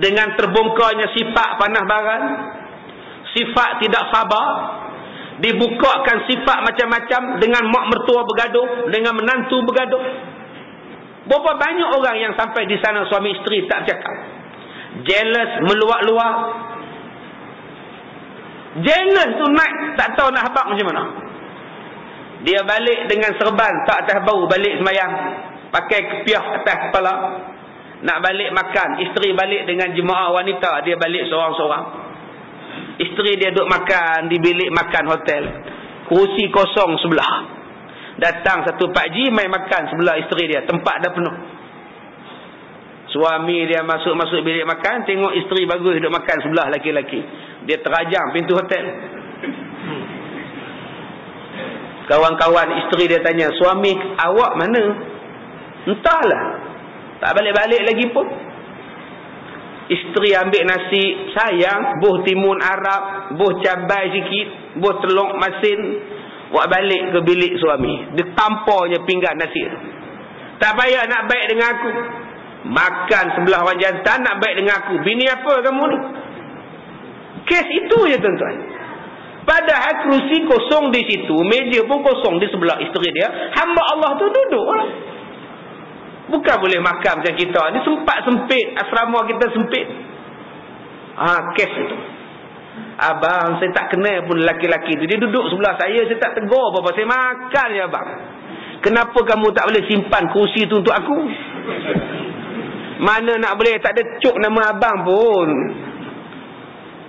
Dengan terbongkarnya sifat panah baran, sifat tidak sabar, dibukakan sifat macam-macam, dengan mak mertua bergaduh, dengan menantu bergaduh. Berapa banyak orang yang sampai di sana suami isteri tak cakap. Jealous meluak-luak. Jealous tu naik, tak tahu nak habaq macam mana. Dia balik dengan serban tak atas bau, balik sembahyang, pakai kepiah atas kepala. Nak balik makan, isteri balik dengan jemaah wanita, dia balik seorang-seorang. Isteri dia duduk makan di bilik makan hotel, kursi kosong sebelah. Datang satu pakcik main makan sebelah isteri dia, tempat dah penuh. Suami dia masuk bilik makan, tengok isteri bagus duduk makan sebelah laki-laki. Dia terajang pintu hotel. Kawan-kawan isteri dia tanya, suami awak mana? Entahlah, tak balik-balik lagi pun. Isteri ambil nasi, sayang, buh timun Arab, buh cabai sikit, buh telur masin, buat balik ke bilik suami. Dia tampaknya pinggan nasi. Tak payah nak baik dengan aku. Makan sebelah orang jantan, nak baik dengan aku. Bini apa kamu ni? Kes itu je tuan-tuan. Padahal kerusi kosong di situ, meja pun kosong di sebelah isteri dia. Hamba Allah tu duduk lah. Bukan boleh makan macam kita. Ni sempat sempit. Asrama kita sempit. Kes itu. Abang, saya tak kenal pun lelaki-lelaki tu. Dia duduk sebelah saya. Saya tak tegur apa-apa. Saya makan je abang. Kenapa kamu tak boleh simpan kursi tu untuk aku? Mana nak boleh. Tak ada cuk nama abang pun.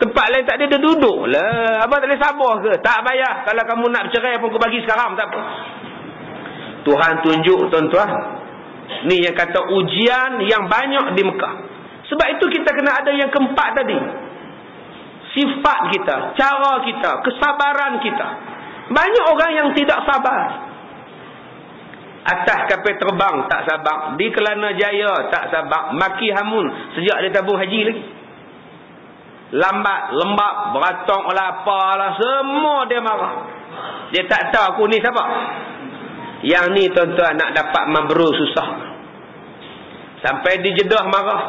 Tempat lain tak ada. Dia duduk lah. Abang tak boleh sabar ke? Tak payah. Kalau kamu nak bercerai pun kau bagi sekarang. Tak apa. Tuhan tunjuk tuan-tuan. Ni yang kata ujian yang banyak di Mekah. Sebab itu kita kena ada yang keempat tadi. Sifat kita, cara kita, kesabaran kita. Banyak orang yang tidak sabar. Atas kapal terbang tak sabar. Di Kelana Jaya tak sabar. Maki Hamun sejak dia tabung haji lagi. Lambat, lembab, beratong lah, apalah, semua dia marah. Dia tak tahu aku ni siapa. Yang ni tuan-tuan nak dapat mabrur susah. Sampai di Jeddah marah.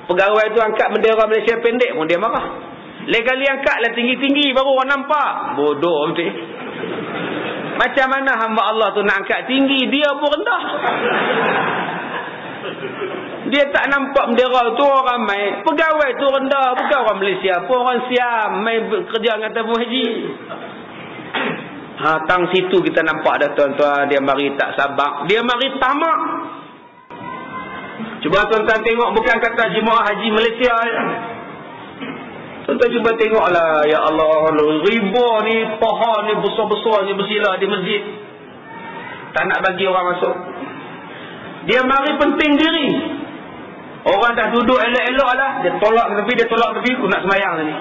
Pegawai tu angkat bendera Malaysia pendek pun dia marah. Lain kali angkatlah tinggi-tinggi baru orang nampak. Bodoh betul. Macam mana hamba Allah tu nak angkat tinggi, dia pun rendah. Dia tak nampak bendera tu orang ramai. Pegawai tu rendah, bukan orang Malaysia pun, orang Siam main kerja dengan tabung haji. Tang situ kita nampak dah tuan-tuan, dia mari tak sabar, dia mari tamak. Cuba tuan-tuan tengok, bukan kata jemaah haji Malaysia. Tuan-tuan cuba tengoklah, ya Allah, ribu ni pohon ni besar-besar ni bersila di masjid. Tak nak bagi orang masuk. Dia mari penting diri. Orang dah duduk elok-elok lah, dia tolak tepi, aku nak semayang ni.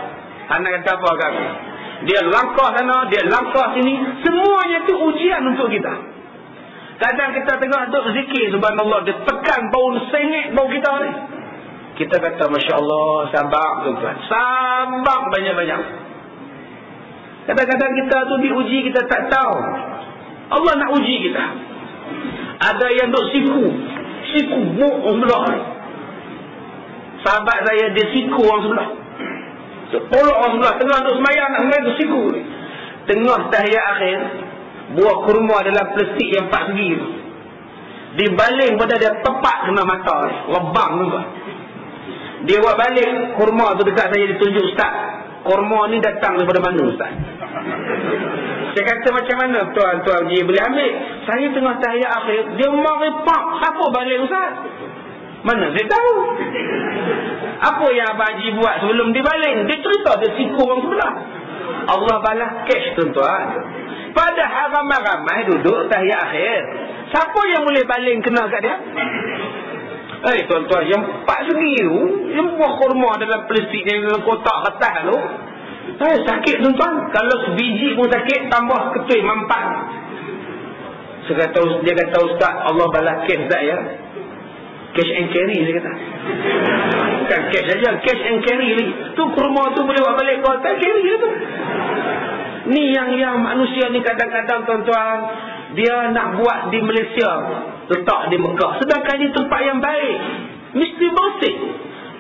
Anak kata apa kat aku? Dia langkah sana, dia langkah sini. Semuanya tu ujian untuk kita. Kadang kita tengah duduk zikir, subhanallah, dia tekan bau sengit bau kita ni. Kita kata Masya Allah, sabar tuan-tuan. Sabar banyak-banyak. Kadang-kadang kita tu diuji, kita tak tahu. Allah nak uji kita. Ada yang duk siku muk orang sebelah. Sahabat saya, dia siku orang sebelah. Tolak orang sebelah, tengah duk semayang, nak semayang tu siku ni. Tengah tahiyat akhir, buah kurma dalam plastik yang 4 segi tu. Dibaling pada dia tepat kena mata ni. Lebang tu. Dia buat balik kurma tu dekat saya, ditunjuk ustaz. Kurma ni datang daripada mana ustaz? Saya kata macam mana tuan-tuan dia boleh ambil? Saya tengah tahiyat akhir, dia mari pak, siapa balik ustaz? Mana saya tahu. Apa yang Abang Haji buat sebelum dibaling? Dia cerita dia siku orang sebelah. Allah balas cash tuan-tuan. Padahal ramai-ramai duduk tahiyat akhir. Siapa yang boleh baling kena kat dia? Tuan-tuan, yang 4 segi tu, yang buah kurma dalam plastik ni, dalam kotak kertas tu, sakit tuan-tuan. Kalau sebiji pun sakit, tambah ketui mampat. Dia kata ustaz, Allah balas cash tak ya? Cash and carry dia kata. Bukan cash saja, cash and carry lagi. Tu kurma tu boleh buat balik kau tak carry dia tu. Ni yang manusia ni kadang-kadang tuan-tuan, dia nak buat di Malaysia, letak di Mekah. Sedangkan di tempat yang baik, mesti bersih.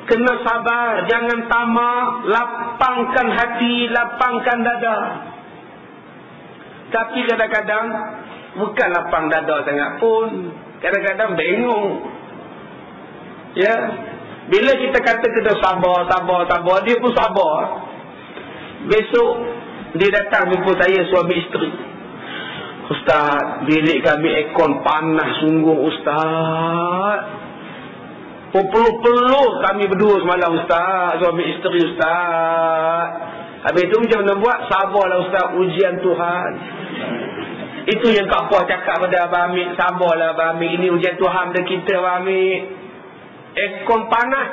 Kena sabar, jangan tamak, lapangkan hati, lapangkan dada. Tapi kadang-kadang bukan lapang dada sangat pun, kadang-kadang bingung. Ya, bila kita kata kita sabar, dia pun sabar. Besok dia datang jumpa saya, suami isteri. Ustaz, bilik kami aircon panas sungguh ustaz. Peluh-peluh kami berdua semalam ustaz, suami isteri ustaz. Habis itu macam mana buat? Sabarlah ustaz, ujian Tuhan. Itu yang Kak Puah cakap pada Abang Hamid. Sabarlah Abang Hamid, ini ujian Tuhan pada kita Abang Hamid. Aircon panas.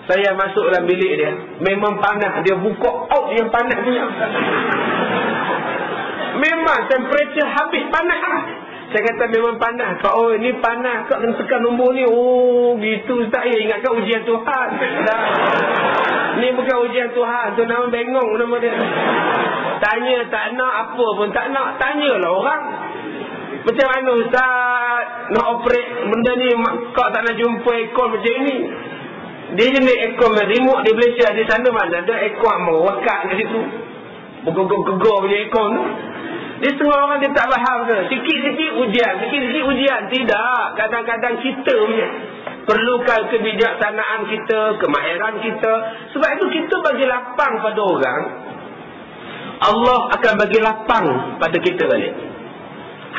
Saya masuk dalam bilik dia, memang panas. Dia buka out yang panas punya. Memang temperature habis panas. Saya kata memang panas. Oh, ni panas. Kau kena tekan nombor ni. Oh, gitu Ustaz. Ya, ingatkan ujian Tuhan. Dah. Ni bukan ujian Tuhan. Tu nama bengong nama dia. Tanya tak nak apa pun tak nak. Tanyalah orang. Macam mana Ustaz nak operate benda ni? Kau tak nak jumpa ekor macam ni. Dia jenis ekor remote di Malaysia. Di sana mana ada ekor mewakat kat situ. Bergegor-gegor punya ekor tu. Dia setengah orang dia tak faham ke. Sikit-sikit ujian. Sikit-sikit ujian. Tidak. Kadang-kadang kita punya perlukan kebijaksanaan kita, kemahiran kita. Sebab itu kita bagi lapang pada orang, Allah akan bagi lapang pada kita balik.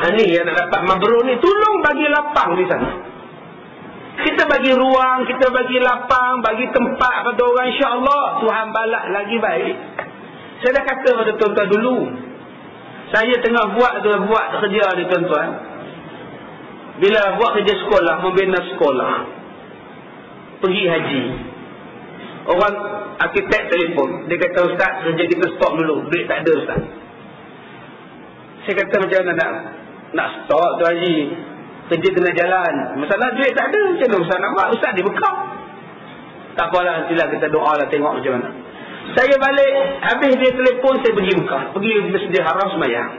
Ni yang nak dapat mabrur ni, tolong bagi lapang di sana. Kita bagi ruang, kita bagi lapang, bagi tempat pada orang, insya-Allah Tuhan balas lagi baik. Saya dah kata pada tuan-tuan dulu, saya tengah buat kerja ni tuan-tuan. Bila buat kerja sekolah, membina sekolah, pergi haji, orang arkitek telefon, dia kata Ustaz, kerja kita stop dulu, duit tak ada Ustaz. Saya kata macam mana nak stop tu haji, kerja kena jalan, masalah duit tak ada, macam mana Ustaz nak buat? Ustaz di Mekah. Tak apalah, nantilah kita doa lah, tengok macam mana. Saya balik, habis dia telefon, saya pergi Mekah, pergi Masjidil Haram sembahyang.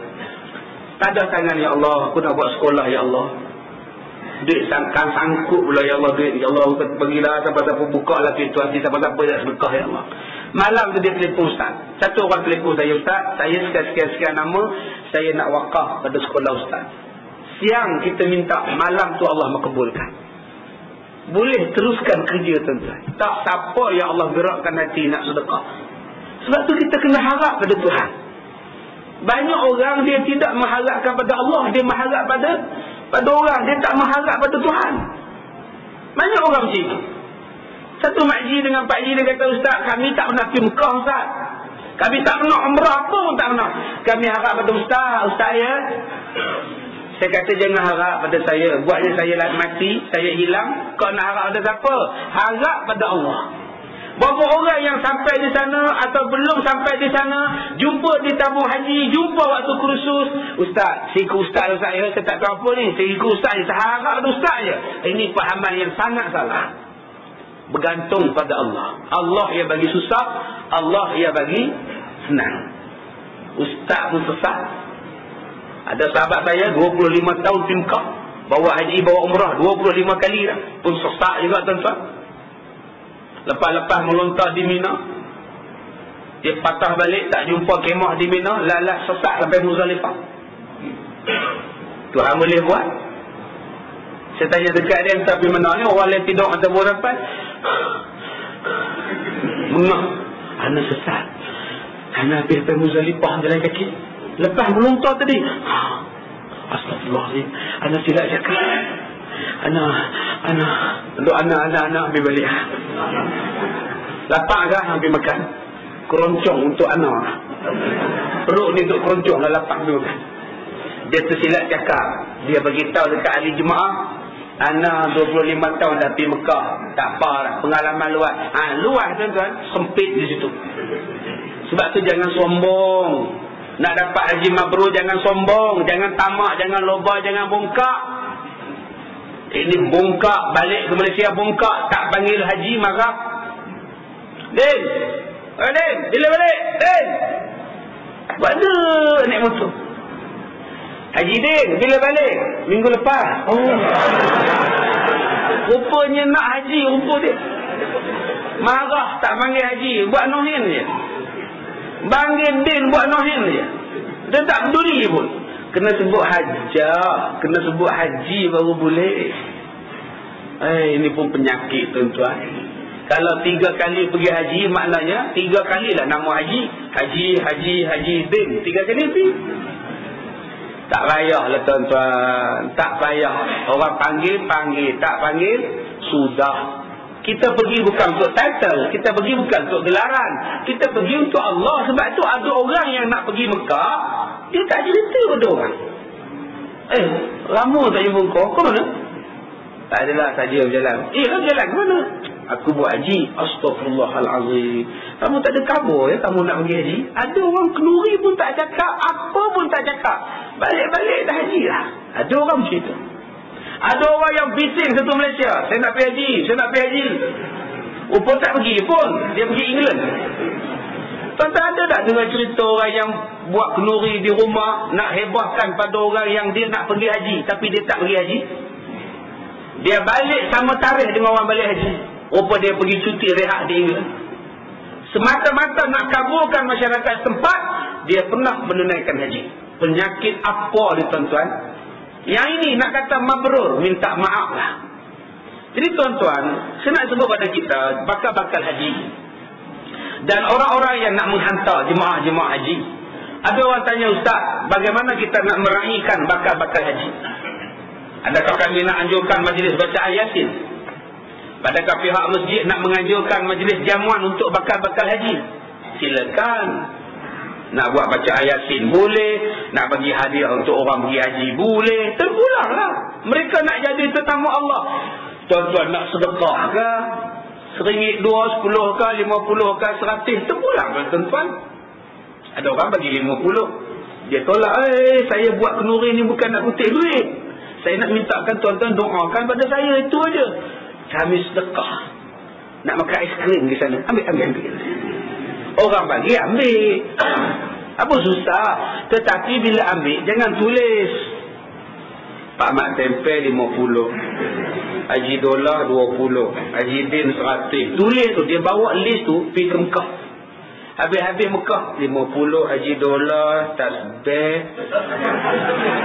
Tak ada tangan, ya Allah, aku nak buat sekolah, ya Allah. Duit sangkut pula, ya Allah, duit, ya Allah, pergilah siapa-siapa, buka lah pintu hati, siapa-siapa nak sedekah, ya Allah. Malam tu dia telefon Ustaz. Satu orang telefon saya, Ustaz, saya sekian-sekian nama, saya nak wakaf pada sekolah Ustaz. Siang kita minta, malam tu Allah makbulkan. Boleh teruskan kerja tuan-tuan. Tak siapa yang Allah gerakkan hati nak sedekah. Sebab tu kita kena harap pada Tuhan. Banyak orang dia tidak mengharapkan pada Allah, dia mengharap pada orang, dia tak mengharap pada Tuhan. Banyak orang macam itu. Satu makji dengan Pak Ji, dia kata, Ustaz, kami tak pernah pergi Mekah Ustaz. Kami tak pernah umrah apa pun tak pernah. Kami harap pada Ustaz ya. Saya kata jangan harap pada saya. Buatnya saya mati, saya hilang. Kau nak harap pada siapa? Harap pada Allah. Berapa orang yang sampai di sana atau belum sampai di sana, jumpa di tabung haji, jumpa waktu kursus, Ustaz, siku Ustaz saya tak tahu apa ni, siku Ustaz saya harap pada Ustaz je. Ini fahaman yang sangat salah. Bergantung pada Allah. Allah yang bagi susah, Allah yang bagi senang. Ustaz pun sesat. Ada sahabat saya 25 tahun pergi Mekah, bawa haji, bawa umrah 25 kali dah. Pun sesat juga tuan-tuan. Lepas-lepas melontar di Mina, dia patah balik, tak jumpa kemah di Mina, lalas sesat sampai Muzdalifah. Tuhan boleh buat. Saya tanya dekat dia, tapi mana ni orang lain tidur atas buah rapat, mengah, ana sesat, ana habis sampai Muzdalifah jalan kaki. Lepas melontar tadi, astagfirullahaladzim, ana silap cakap, ana ambil balik. Lapar kah ambil makan? Keroncong untuk ana. Perut ni untuk keroncong lah, lapar tu. Dia tersilap cakap, dia beritahu dekat ahli jemaah, ana 25 tahun dah pergi Mekah, tak apa lah, pengalaman luas. Luas tuan-tuan, sempit di situ. Sebab tu jangan sombong. Nak dapat haji mabrur jangan sombong, jangan tamak, jangan loba, jangan bongkak. Ini bongkak, balik ke Malaysia bongkak, tak panggil haji marah. Din, Din, bila balik? Din, buat mana naik motor? Haji Din, bila balik? Minggu lepas. Oh, rupanya nak haji, rupa dia marah, tak panggil haji, buat nohin je. Panggil Din, buat nohin je. Dia tak peduli pun. Kena sebut hajjah, kena sebut haji baru boleh. Ini pun penyakit tuan-tuan. Kalau 3 kali pergi haji, maknanya 3 kalilah nama haji. Haji Din, 3 kali pergi. Tak payahlah tuan-tuan, tak payah. Orang panggil, tak panggil, sudah. Kita pergi bukan untuk title, kita pergi bukan untuk gelaran, kita pergi untuk Allah. Sebab tu ada orang yang nak pergi Mekah, dia tak cerita pada orang. Lama tak jumpa kau mana? Tak adalah, saja berjalan. Lah berjalan ke mana? Aku buat haji. Astaghfirullahalazim. Kamu tak ada khabar ya kamu nak pergi haji? Ada orang kenduri pun tak cakap, apa pun tak cakap. Balik-balik dah haji lah. Ada orang macam itu. Ada orang yang bising satu Malaysia, saya nak pergi haji, saya nak pergi haji. Pun tak pergi pun, dia pergi England. Tuan-tuan ada tak dengar cerita orang yang buat kenduri di rumah, nak hebahkan pada orang yang dia nak pergi haji, tapi dia tak pergi haji? Dia balik sama tarikh dengan orang balik haji. Rupa dia pergi cuti rehat di England. Semata-mata nak kabulkan masyarakat setempat, dia pernah menunaikan haji. Penyakit apa ni tuan-tuan? Yang ini nak kata mabrur, minta maaf lah. Jadi tuan-tuan, saya nak sebut pada kita bakal-bakal haji. Dan orang-orang yang nak menghantar jemaah-jemaah haji. Ada orang tanya, Ustaz, bagaimana kita nak meraihkan bakal-bakal haji? Adakah kami nak anjurkan majlis bacaan Yasin? Adakah pihak masjid nak menganjurkan majlis jamuan untuk bakal-bakal haji? Silakan. Nak buat bacaan Yasin boleh, nak bagi hadiah untuk orang pergi haji boleh. Terpulanglah. Mereka nak jadi tetamu Allah. Tuan-tuan nak sedekah ke? RM1, RM2, RM10 ke, RM50 ke, RM100, terpulang kan tuan-tuan? Ada orang bagi RM50. Dia tolak, saya buat kenduri ni bukan nak kutip duit. Saya nak mintakan tuan-tuan doakan pada saya, itu aja. Kami sedekah. Nak makan aiskrim di sana, ambil. Orang bagi, ambil. Apa susah? Tetapi bila ambil, jangan tulis Pak Mat Tempel 50, Haji Dolar 20, Haji Din 100. Tulis tu, dia bawa list tu pergi ke Mekah. Habis-habis Mekah 50 Haji Dolar, tasbih,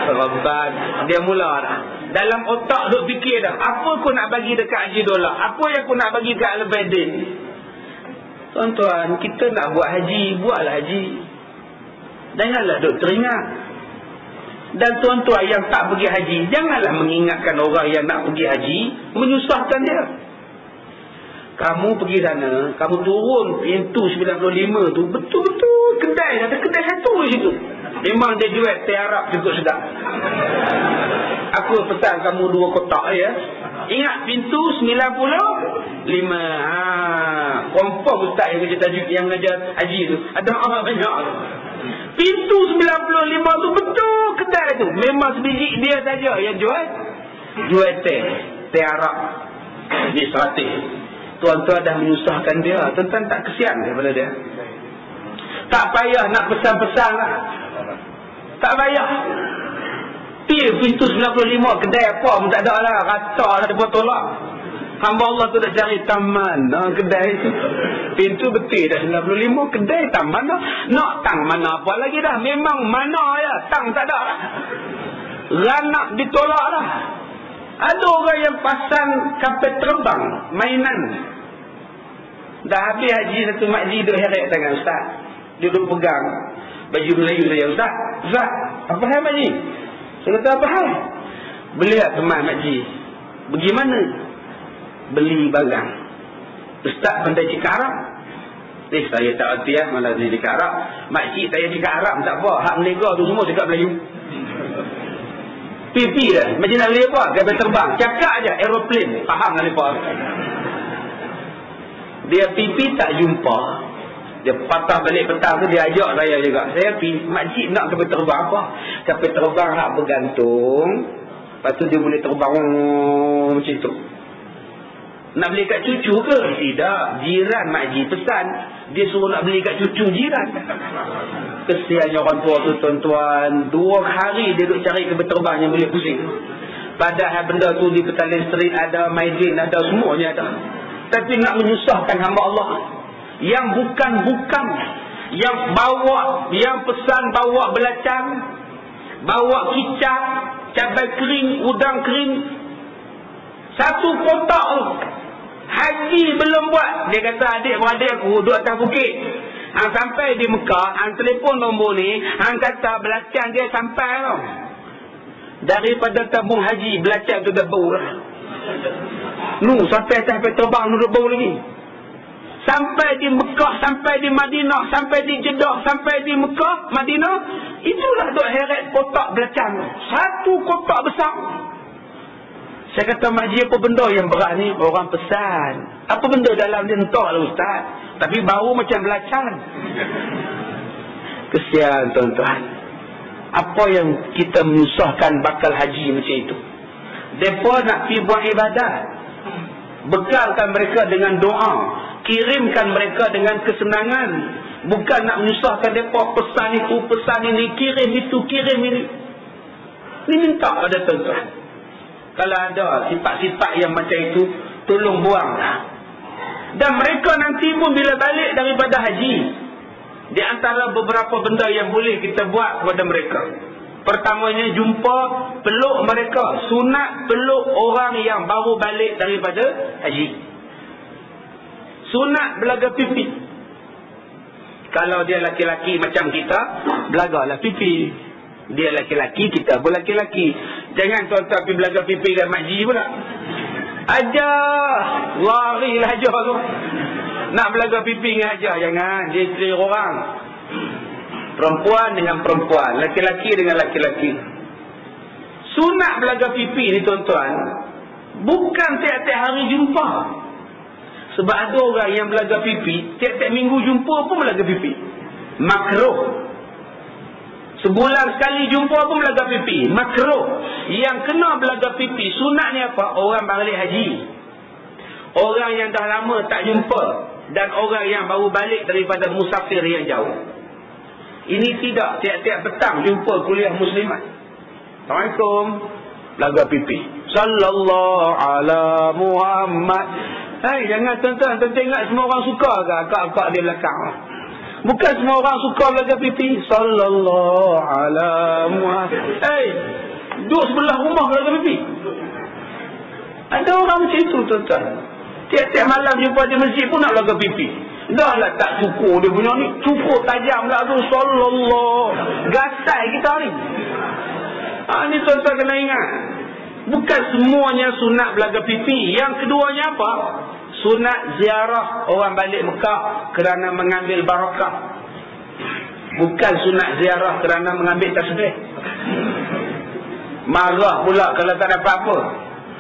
serban. Dia mula dah. Dalam otak duk fikir dah, apa aku nak bagi dekat Haji Dolar, apa yang aku nak bagi dekat Al-Badin. Tuan-tuan, kita nak buat haji, buatlah haji. Janganlah duk teringat. Dan tuan-tuan yang tak pergi haji, janganlah mengingatkan orang yang nak pergi haji, menyusahkan dia. Kamu pergi sana, kamu turun pintu 95 tu, betul-betul kedai, ada kedai satu di situ. Memang dia jual teh Arab cukup sedap. Aku pesan kamu 2 kotak ya. Ingat pintu 95. Confirm ustaz yang kerja tajuk yang ngajar haji tu. Ada orang banyak. Pintu 95 tu betul kedai tu. Memang sebiji dia saja yang jual teh Arab. Di 100. Tuan-tuan dah menyusahkan dia. Tuan-tuan tak kesian daripada dia. Tak payah nak pesan-pesan lah. Tak payah. Pintu 95 kedai apa pun tak ada lah. Rata lah dia buat tolak. Hamba Allah tu dah cari taman kedai tu. Pintu betul dah 95 kedai taman dah. Nak tang mana apa lagi dah. Memang mana ya. Tang tak ada lah. Ranak ditolak lah. Ada orang yang pasang kapal terbang mainan. Dah habis haji satu makji duk heret tangan ustaz. Dia duk pegang baju Melayu dia. Ustaz, apa hal makji? Saya kata apa hal? Beli teman makji. Bagaimana? Beli barang. Ustaz pandai cakap Arab. Saya tak erti lah malah dia cakap Arab. Makcik saya cakap Arab tak apa. Hak menega tu semua cakap Melayu. Pipi dah. Macam nak beli apa? Kapal terbang. Cakap aja aeroplane. Faham lah mereka. Dia pipi tak jumpa. Dia patah balik petang tu dia ajak saya juga. Saya pergi, makcik nak kapal terbang apa? Kapal terbang hak bergantung. Lepas tu dia boleh terbang macam tu. Nak beli kat cucu ke? Tidak. Jiran makcik pesan. Dia suruh nak beli kat cucu jiran. Kesiannya orang tua tu tuan-tuan. 2 hari dia duduk cari kapal terbang yang boleh pusing. Padahal benda tu di Petaling Street ada, Maidin ada, semuanya ada. Tapi nak menyusahkan hamba Allah. Yang bukan-bukan. Yang bawa, yang pesan bawa belacan, bawa kicap, cabai kering, udang kering. Satu kotak tu. Haji belum buat. Dia kata adik-beradik aku duduk atas bukit. Hang sampai di Mekah, hang telefon nombor ni, hang kata belacan dia sampai tau. Daripada tabung haji, belacan tu dah bau lah. Sampai terbang duduk bau lagi. Sampai di Mekah, sampai di Madinah, sampai di Jeddah, sampai di Mekah, Madinah, itulah duk heret kotak belacan. Satu kotak besar. Saya kata, Mak Haji, apa benda yang berat ni? Orang pesan. Apa benda dalam dia? Entahlah Ustaz. Tapi bau macam belacan. Kesian tuan-tuan. Apa yang kita menyusahkan bakal haji macam itu? Mereka nak pergi buat ibadat. Bekalkan mereka dengan doa. Kirimkan mereka dengan kesenangan. Bukan nak menyusahkan mereka pesan itu, pesan ini, kirim itu, kirim ini. Ini minta pada tuan-tuan. Kalau ada sifat-sifat yang macam itu, tolong buanglah. Dan mereka nanti pun bila balik daripada haji, di antara beberapa benda yang boleh kita buat kepada mereka. Pertamanya, jumpa, peluk mereka. Sunat peluk orang yang baru balik daripada haji. Sunat belaga pipi. Kalau dia laki-laki macam kita, belagalah pipi. Dia laki-laki, kita pun laki-laki. Jangan tuan-tuan pergi belaga pipi dengan Mak Haji pula. Ajar, larilah ajar tu. Nak belaga pipi dengan ajar, jangan. Dia isteri orang. Perempuan dengan perempuan, laki-laki dengan laki-laki. Sunat belaga pipi ni tuan-tuan, bukan tiap-tiap hari jumpa. Sebab ada orang yang belaga pipi, tiap-tiap minggu jumpa pun belaga pipi. Makruh. Sebulan sekali jumpa pun belaga pipi. Makruh. Yang kena belaga pipi, sunat ni apa? Orang balik haji. Orang yang dah lama tak jumpa. Dan orang yang baru balik daripada musafir yang jauh. Ini tidak tiap-tiap petang jumpa kuliah muslimat. Assalamualaikum. Belaga pipi. Sallallahu ala Muhammad. Hai, jangan tuan-tuan. Tuan-tuan ingat semua orang suka ke akak-akak di belakang? Bukan semua orang suka belaga pipi. Sallallahu ala Muhammad. Hai, duduk sebelah rumah belaga pipi. Ada orang macam itu tuan-tuan. Tiap-tiap malam jumpa di masjid pun nak belaga pipi. Dah lah tak cukur dia punya ni. Cukur tajam lah tu. Sallallahu. Gasai kita ni. Ni tuan-tuan kena ingat. Bukan semuanya sunat belaga pipi. Yang keduanya apa? Sunat ziarah orang balik Mekah kerana mengambil barakah. Bukan sunat ziarah kerana mengambil tasbih. Marah pula kalau tak dapat apa.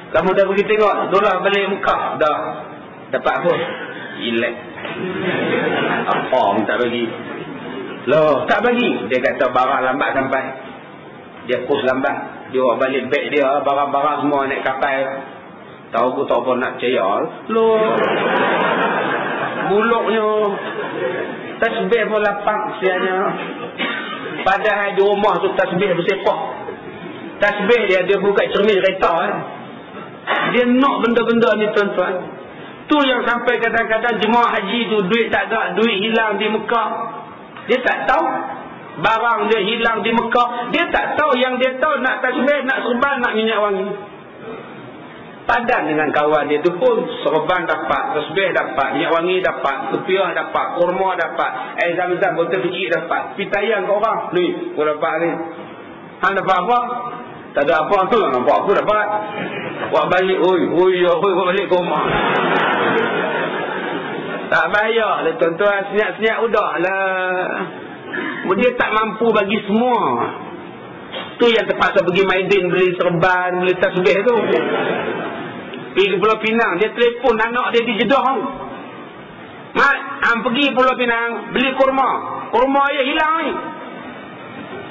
Kamu dah pergi tengok dolar balik Mekah. Dah. Dapat apa? Ilek. Apa pun tak bagi. Loh, tak bagi. Dia kata barang lambat sampai. Dia post lambat. Dia orang balik beg dia, barang-barang semua naik kapal. Tahu tak apa nak percaya. Loh. Buluknya. Tasbih pun lapang sianya. Padahal di rumah tu tasbih bersepak. Tasbih dia buka cermin kereta. Dia nak benda-benda ni tuan-tuan. Tu yang sampai kadang-kadang jemaah haji tu duit tak ada, duit hilang di Mekah. Dia tak tahu. Barang dia hilang di Mekah. Dia tak tahu. Yang dia tahu nak tasbih, nak serban, nak minyak wangi. Padan dengan kawan dia tu pun. Serban dapat, tasbih dapat, minyak wangi dapat, kepiah dapat, kurma dapat, air zam-zam botol kecil dapat. Pergi tayang ke orang. Ni, aku dapat ni. Han dapat apa? Tak ada apa tu. Nampak aku dapat. Buat balik, oi, buat balik ke rumah. Tak bayar lah tuan-tuan. Senyap-senyap udah lah. Dia tak mampu bagi semua. Tu yang terpaksa pergi Maidin beli serban, beli tasbih tu. Pergi ke Pulau Pinang, dia telefon anak dia di Jeddah. Mat, pergi Pulau Pinang beli kurma. Kurma dia hilang ni.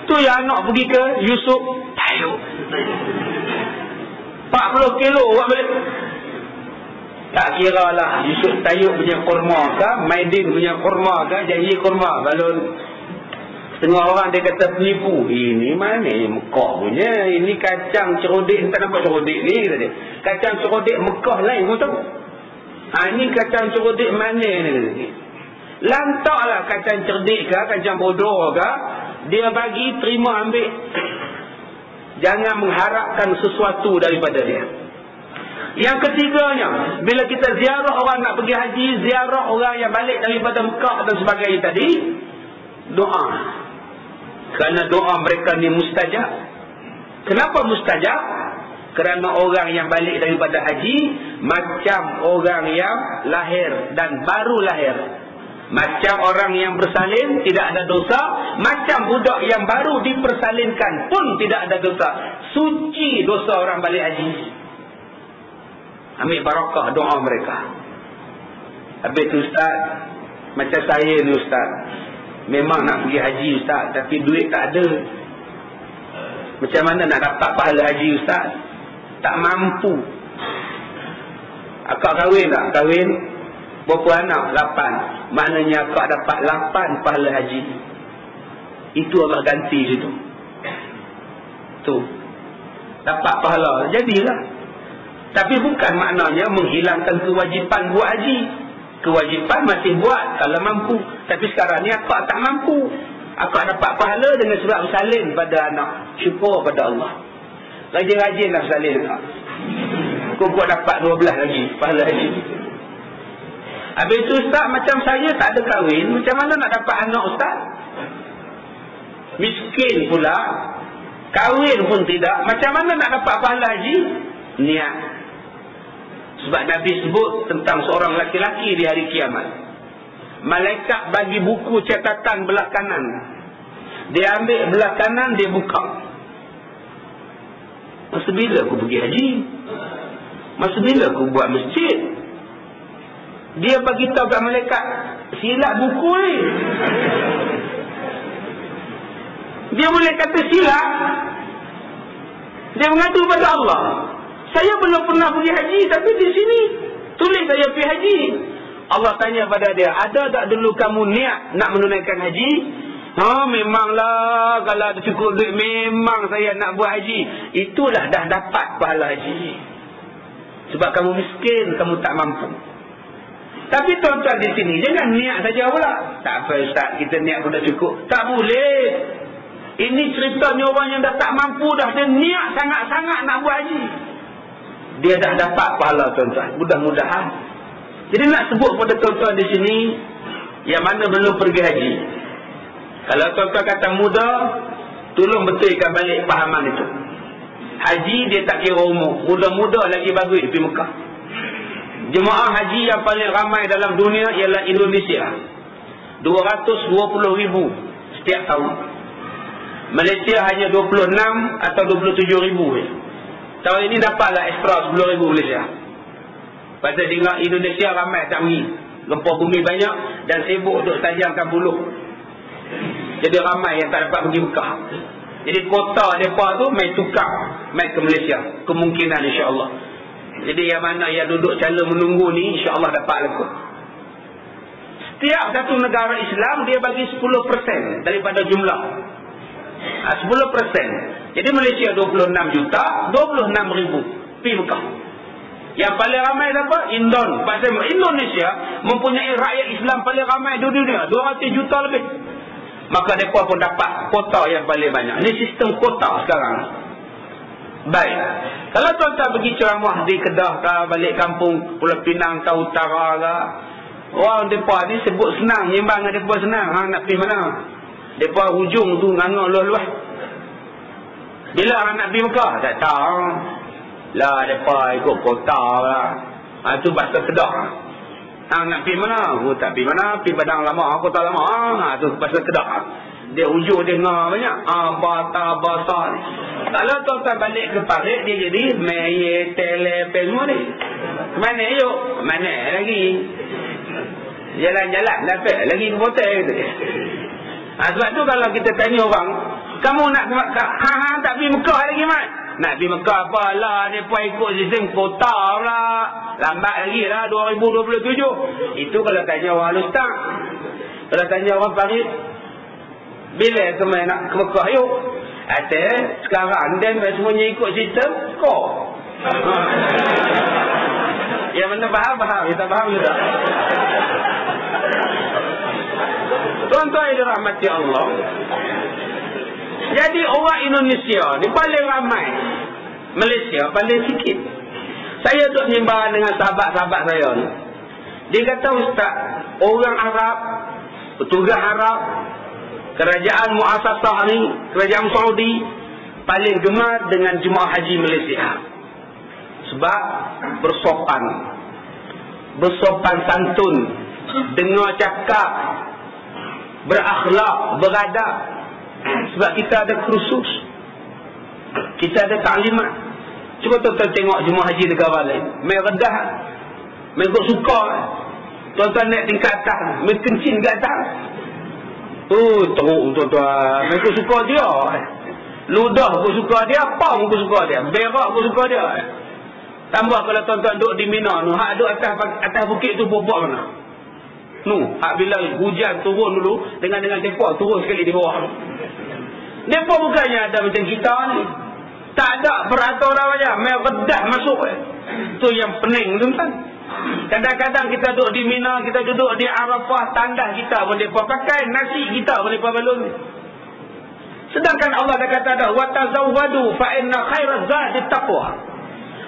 Tu yang anak pergi ke Yusuf Tayub. 40 kilo buat balik. Tak kira lah Yusuf Tayub punya kurma ke, Maidin punya kurma ke, janji kurma. Kalau setengah orang dia kata penipu. Ini mana Mekah punya. Ini kacang cerodik. Tak nampak cerodik ni kata dia. Kacang cerodik Mekah lain pun tahu. Ini kacang cerodik mana ni. Lantaklah kacang cerdik ke, kacang bodoh ke, dia bagi, terima, ambil. Jangan mengharapkan sesuatu daripada dia. Yang ketiganya, bila kita ziarah orang nak pergi haji, ziarah orang yang balik daripada Mekah dan sebagainya tadi, doa. Kerana doa mereka ni mustajab. Kenapa mustajab? Kerana orang yang balik daripada haji macam orang yang lahir dan baru lahir. Macam orang yang bersalin tidak ada dosa. Macam budak yang baru dipersalinkan pun tidak ada dosa. Suci dosa orang balik haji. Ambil barakah doa mereka. Habis tu Ustaz, macam saya ni Ustaz, memang nak pergi haji Ustaz, tapi duit tak ada. Macam mana nak dapat pahala haji Ustaz? Tak mampu. Akak kahwin tak? Kahwin. Berapa anak? 8. Maknanya akak dapat 8 pahala haji. Itu Allah ganti situ. Tu. Dapat pahala. Jadilah. Tapi bukan maknanya menghilangkan kewajipan buat haji. Kewajipan masih buat kalau mampu. Tapi sekarang ni akak tak mampu. Akak dapat pahala dengan sebab bersalin pada anak. Syukur pada Allah. Rajin-rajinlah bersalin akak. Kau dapat 12 lagi pahala haji. Habis tu Ustaz, macam saya tak ada kahwin, macam mana nak dapat anak Ustaz? Miskin pula, kahwin pun tidak, macam mana nak dapat pahala haji? Niat. Sebab Nabi sebut tentang seorang laki-laki di hari kiamat. Malaikat bagi buku catatan belah kanan. Dia ambil belah kanan, dia buka. Masa bila aku pergi haji? Masa bila aku buat masjid? Dia bagi tahu kat malaikat, silap buku ni. Dia boleh kata silap. Dia mengadu pada Allah. Saya belum pernah pergi haji, tapi di sini tulis saya pergi haji. Allah tanya pada dia, ada tak dulu kamu niat nak menunaikan haji? Memanglah, kalau ada cukup duit memang saya nak buat haji. Itulah dah dapat pahala haji. Sebab kamu miskin, kamu tak mampu. Tapi tuan-tuan di sini jangan niat saja pula. Tak apa Ustaz, kita niat pun dah cukup. Tak boleh. Ini ceritanya orang yang dah tak mampu dah, dia niat sangat-sangat nak buat haji. Dia dah dapat pahala tuan-tuan. Mudah-mudahan. Jadi nak sebut pada tuan-tuan di sini yang mana belum pergi haji. Kalau tuan-tuan kata muda, tolong betulkan balik pahaman itu. Haji dia tak kira umur. Muda-muda lagi bagus pergi Mekah. Jemaah haji yang paling ramai dalam dunia ialah Indonesia. 220,000 setiap tahun. Malaysia hanya 26 atau 27,000. Tahun ini dapatlah extra 10,000 Malaysia. Pasal dengar Indonesia ramai tak pergi. Gempa bumi banyak dan sibuk untuk tajamkan buluh. Jadi ramai yang tak dapat pergi Mekah. Jadi kota mereka tu main tukar, main ke Malaysia. Kemungkinan insya-Allah. Jadi yang mana yang duduk cala menunggu ni insya-Allah dapat lekuk. Setiap satu negara Islam dia bagi 10% daripada jumlah. 10%. Jadi Malaysia 26 juta, 26,000 pergi Mekah. Yang paling ramai apa? Pasal Indonesia mempunyai rakyat Islam paling ramai di dunia, 200 juta lebih. Maka mereka pun dapat kota yang paling banyak. Ini sistem kota sekarang. Baik. Kalau tuan-tuan pergi ceramah di Kedah ke, balik kampung Pulau Pinang ke utara ke, orang mereka ni sebut senang, nyembang dengan mereka senang. Nak pergi mana? Mereka hujung tu ngangak luas-luas. Bila orang nak pergi Mekah? Tak tahu. Lah mereka ikut kota lah. Itu bahasa Kedah. Nak pergi mana? Tak pergi mana? Pergi Padang Lama, kota lama. Itu bahasa Kedah. Dia hujung dia ngah banyak. Bata basah ni. Kalau tuan-tuan balik ke Parit, dia jadi meye telepon semua ni. Mana yuk? Mana lagi? Jalan-jalan dapat lagi ke hotel gitu. Sebab tu kalau kita tanya orang, kamu nak tak pergi Mekah lagi mat? Nak pergi Mekah apalah, dia pun ikut sistem kota pula. Lambat lagi lah 2027. Itu kalau tanya orang Lustak. Kalau tanya orang Parit, bila kemana nak ke Mekah yuk? Sekarang dan semuanya ikut sistem kok. Yang mana faham? Kita faham ke tak? Tuan-tuan yang dirahmati Allah. Jadi orang Indonesia ni paling ramai. Malaysia paling sikit. Saya duk menyembah dengan sahabat-sahabat saya ni. Dia kata Ustaz, orang Arab, petugas Arab, kerajaan muasasah ni, kerajaan Saudi paling gemar dengan jemaah haji Malaysia. Sebab bersopan santun, dengar cakap, berakhlak, beradab. Sebab kita ada kursus, kita ada taklimat. Cuba tuan-tuan tengok jemaah haji negara lain. Main redah, main kok suka. Tuan-tuan naik tingkat atas, main kencing kat atas. Teruk tuan-tuan. Main kok suka dia. Ludah kok suka dia, apa kok suka dia. Berak kok suka dia. Tambah kalau tuan-tuan duduk di Mina tu, hak duduk atas bukit tu buat mana? Hak bila hujan turun dulu, dengan tempoh turun sekali di bawah. Mereka bukannya ada macam kita ni. Tak ada peraturan macam main redah masuk. Tu yang pening tuan-tuan. Kadang-kadang kita duduk di Mina, kita duduk di Arafah, tandas kita pun mereka pakai, nasi kita pun mereka balun. Sedangkan Allah dah kata dah, wa tazawwadu fa inna khairaz zadi taqwa.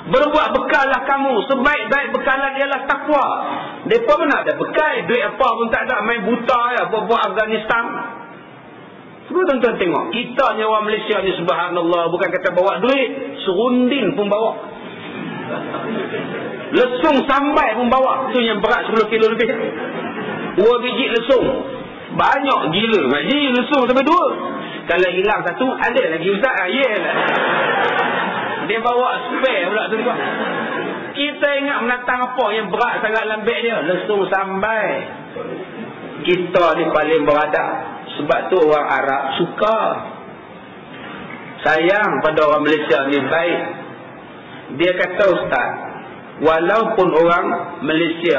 Berbuat bekallah kamu, sebaik-baik bekalan ialah takwa. Mereka mana ada bekal, duit apa pun tak ada, main buta ya, buat Afghanistan. Cuba tuan-tuan tengok, kita ni orang Malaysia ni subhanallah, bukan kata bawa duit, serunding pun bawa. Lesung sambai pun bawa. Tu yang berat 10 kilo lebih. 2 biji lesung. Banyak gila. Maji lesung sampai 2. Kalau hilang satu, ada lagi ustaz. Yelah. Dia bawa spare pula tuan-tuan. Kita ingat menatang apa yang berat sangat lambik dia. Lesung sambai. Kita ni paling beradab. Sebab tu orang Arab suka. Sayang pada orang Malaysia ni baik. Dia kata ustaz, walaupun orang Malaysia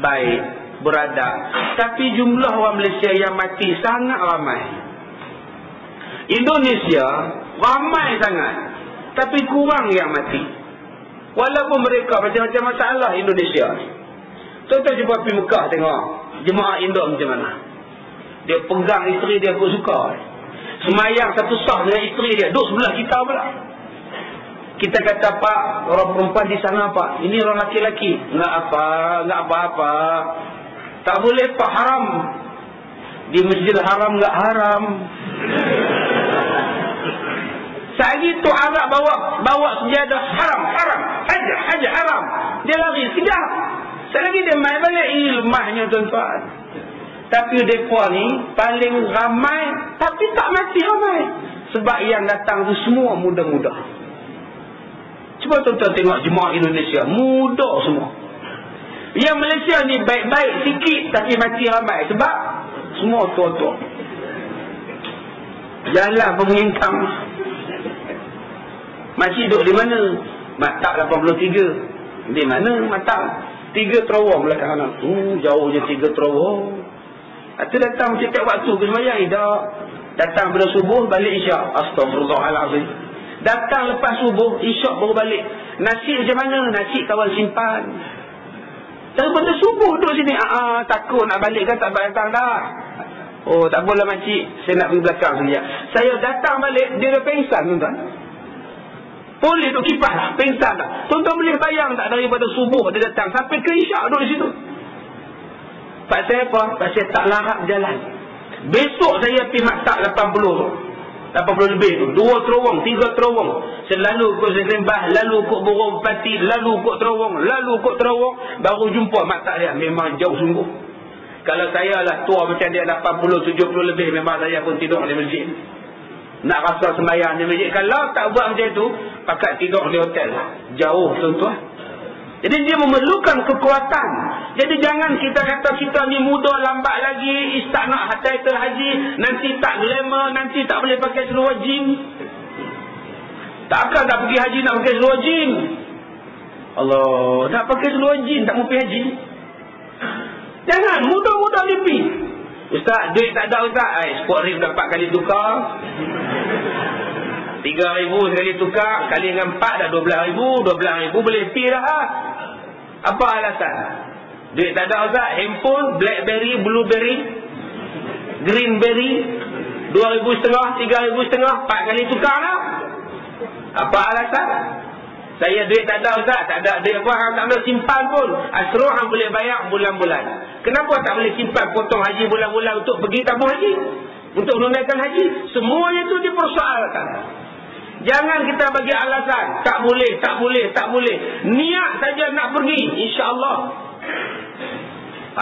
baik, beradab, tapi jumlah orang Malaysia yang mati sangat ramai. Indonesia ramai sangat, tapi kurang yang mati. Walaupun mereka macam-macam masalah Indonesia. Contoh jumpa pergi Mekah tengok jemaah Indo macam mana. Dia pegang isteri dia pun suka. Semayang satu sah dengan isteri dia, duduk sebelah kita pula. Kita kata, Pak, orang perempuan di sana Pak, ini orang laki-laki. Enggak apa-apa. Tak boleh Pak, haram. Di Masjidil Haram enggak haram. Saat itu Arab bawa sejadah, haram. Haja haram. Dia lari sekejap. Sekali lagi dia main balik. Ini lemahnya tuan-tuan. Tapi mereka ni paling ramai, tapi tak mati ramai. Sebab yang datang tu semua muda-muda. Cuba tuan-tuan tengok jemaah Indonesia, muda semua. Yang Malaysia ni baik-baik sikit, tapi mati ramai. Sebab semua tua-tua. Jalan pemengingkang. Masih duduk di mana? Matak 83. Di mana Matak? 3 terowong belakang kanan. Jauh je 3 terowong. Itu datang setiap waktu ke sembahyang. Datang bila subuh, balik isyak. Astagfirullahalazim. Datang lepas subuh, isyak baru balik. Nasi macam mana? Nasi kawan simpan. Daripada subuh duduk sini. Takut nak balik kan, tak datang dah. Oh, tak apalah makcik, saya nak pergi belakang sekejap. Saya datang balik, dia dah pengsan tuan-tuan. Boleh duduk kipas lah, pengsan dah. Tuan-tuan boleh bayang tak daripada subuh dia datang sampai ke isyak duduk di situ. Pasal apa? Pasal tak larat jalan. Besok saya pergi Maktab 80 lebih tu. 2 terowong, 3 terowong. Selalu kot sembah, lalu kot burung pati, lalu kot terowong, baru jumpa Maktab dia. Memang jauh sungguh. Kalau saya lah tua macam dia 80, 70 lebih, memang saya pun tidur di masjid. Nak rasa sembahyang di masjid. Kalau tak buat macam tu, pakat tidur di hotel. Jauh tuan-tuan. Jadi dia memerlukan kekuatan. Jadi jangan kita kata kita ni muda, lambat lagi, tak nak title haji, nanti tak glamour, nanti tak boleh pakai seluar jeans. Takkan tak pergi haji nak pakai seluar jeans? Allah, nak pakai seluar jeans tak mau pergi haji? Jangan, muda-muda ni pergi. Ustaz, duit tak ada ustaz. Sport rim dapat kali tukar. 3,000 sekali tukar, kali dengan 4 dah 12,000. 12,000 boleh pergi dah. Apa alasan? Duit tak ada ustaz. Handphone, Blackberry, Blueberry, Greenberry, 2,500, 3,500, 4 kali tukar lah. Apa alasan? Saya duit tak ada ustaz. Tak ada duit apa, tak ada simpan pun. Asruh hang boleh bayar bulan-bulan. Kenapa tak boleh simpan potong haji bulan-bulan untuk pergi tabung haji? Untuk menunaikan haji? Semuanya itu dipersoalkan. Jangan kita bagi alasan. Tak boleh. Niat saja nak pergi. InsyaAllah.